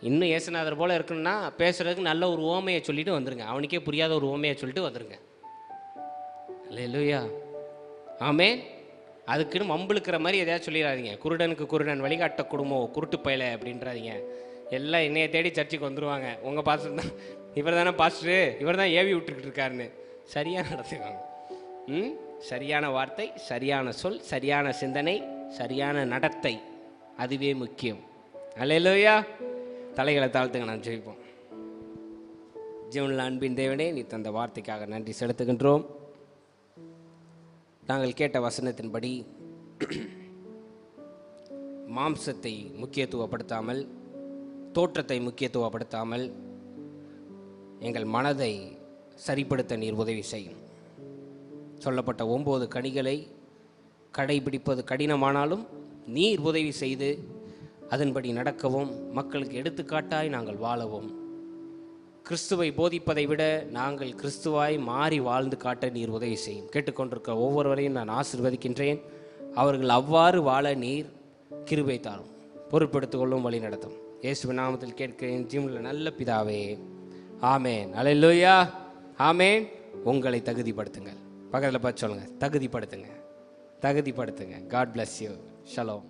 இன்னும் இயேசுநாதர் போல் இருக்கணும்னா பேசுகிறதுக்கு நல்ல ஒரு ஓமையை சொல்லிட்டு வந்துடுங்க. அவனுக்கே புரியாத ஒரு ஓமையை சொல்லிட்டு வந்துடுங்க. அல்லேலூயா, ஆமேன். அதுக்குன்னு மம்புழுக்கிற மாதிரி எதையாவது சொல்லிடாதீங்க. குருடனுக்கு குருடன் வழிகாட்ட குடும்பம் குருட்டு பயலை அப்படின்றாதீங்க. எல்லாம் என்னையை தேடி சர்ச்சுக்கு வந்துடுவாங்க. உங்கள் பாஸ்டர் தான், இவர் தானே பாஸ்டரு, இவர் தான் ஏவி விட்டுக்கிட்டு இருக்காருன்னு சரியாக நடத்துவாங்க. சரியான வார்த்தை, சரியான சொல், சரியான சிந்தனை, சரியான நடத்தை, அதுவே முக்கியம். அல்லேலூயா. தலைகளை தாழ்த்துங்க, நான் ஜெபிப்போம். ஜீவனில் அன்பின் தேவனே, நீ தந்த வார்த்தைக்காக நன்றி செலுத்துகின்றோம். நாங்கள் கேட்ட வசனத்தின்படி மாம்சத்தை முக்கியத்துவப்படுத்தாமல், தோற்றத்தை முக்கியத்துவப்படுத்தாமல் எங்கள் மனதை சரிப்படுத்த நீர் உதவி செய்யும். சொல்லப்பட்ட 9 கனிகளை கடைபிடிப்பது கடினமானாலும் நீர் உதவி செய்து அதன்படி நடக்கவும், மக்களுக்கு எடுத்துக்காட்டாய் நாங்கள் வாழவும், கிறிஸ்துவை போதிப்பதை விட நாங்கள் கிறிஸ்துவாய் மாறி வாழ்ந்து காட்ட நீர் உதவி செய்யும். கேட்டுக்கொண்டிருக்க ஒவ்வொருவரையும் நான் ஆசீர்வதிக்கின்றேன். அவர்கள் அவ்வாறு வாழ நீர் கிருபை தாரும், பொருட்படுத்திக் கொள்ளும், வழி நடத்தும். இயேசுவின் நாமத்தில் கேட்கிறேன் ஜீவனில் நல்ல பிதாவே, ஆமேன். அல்லேலூயா, ஆமேன். உங்களை தகுதிப்படுத்துங்கள். பக்கத்தில் பார்த்து சொல்லுங்கள், தகுதிப்படுத்துங்க. God bless you. ஷலோம்.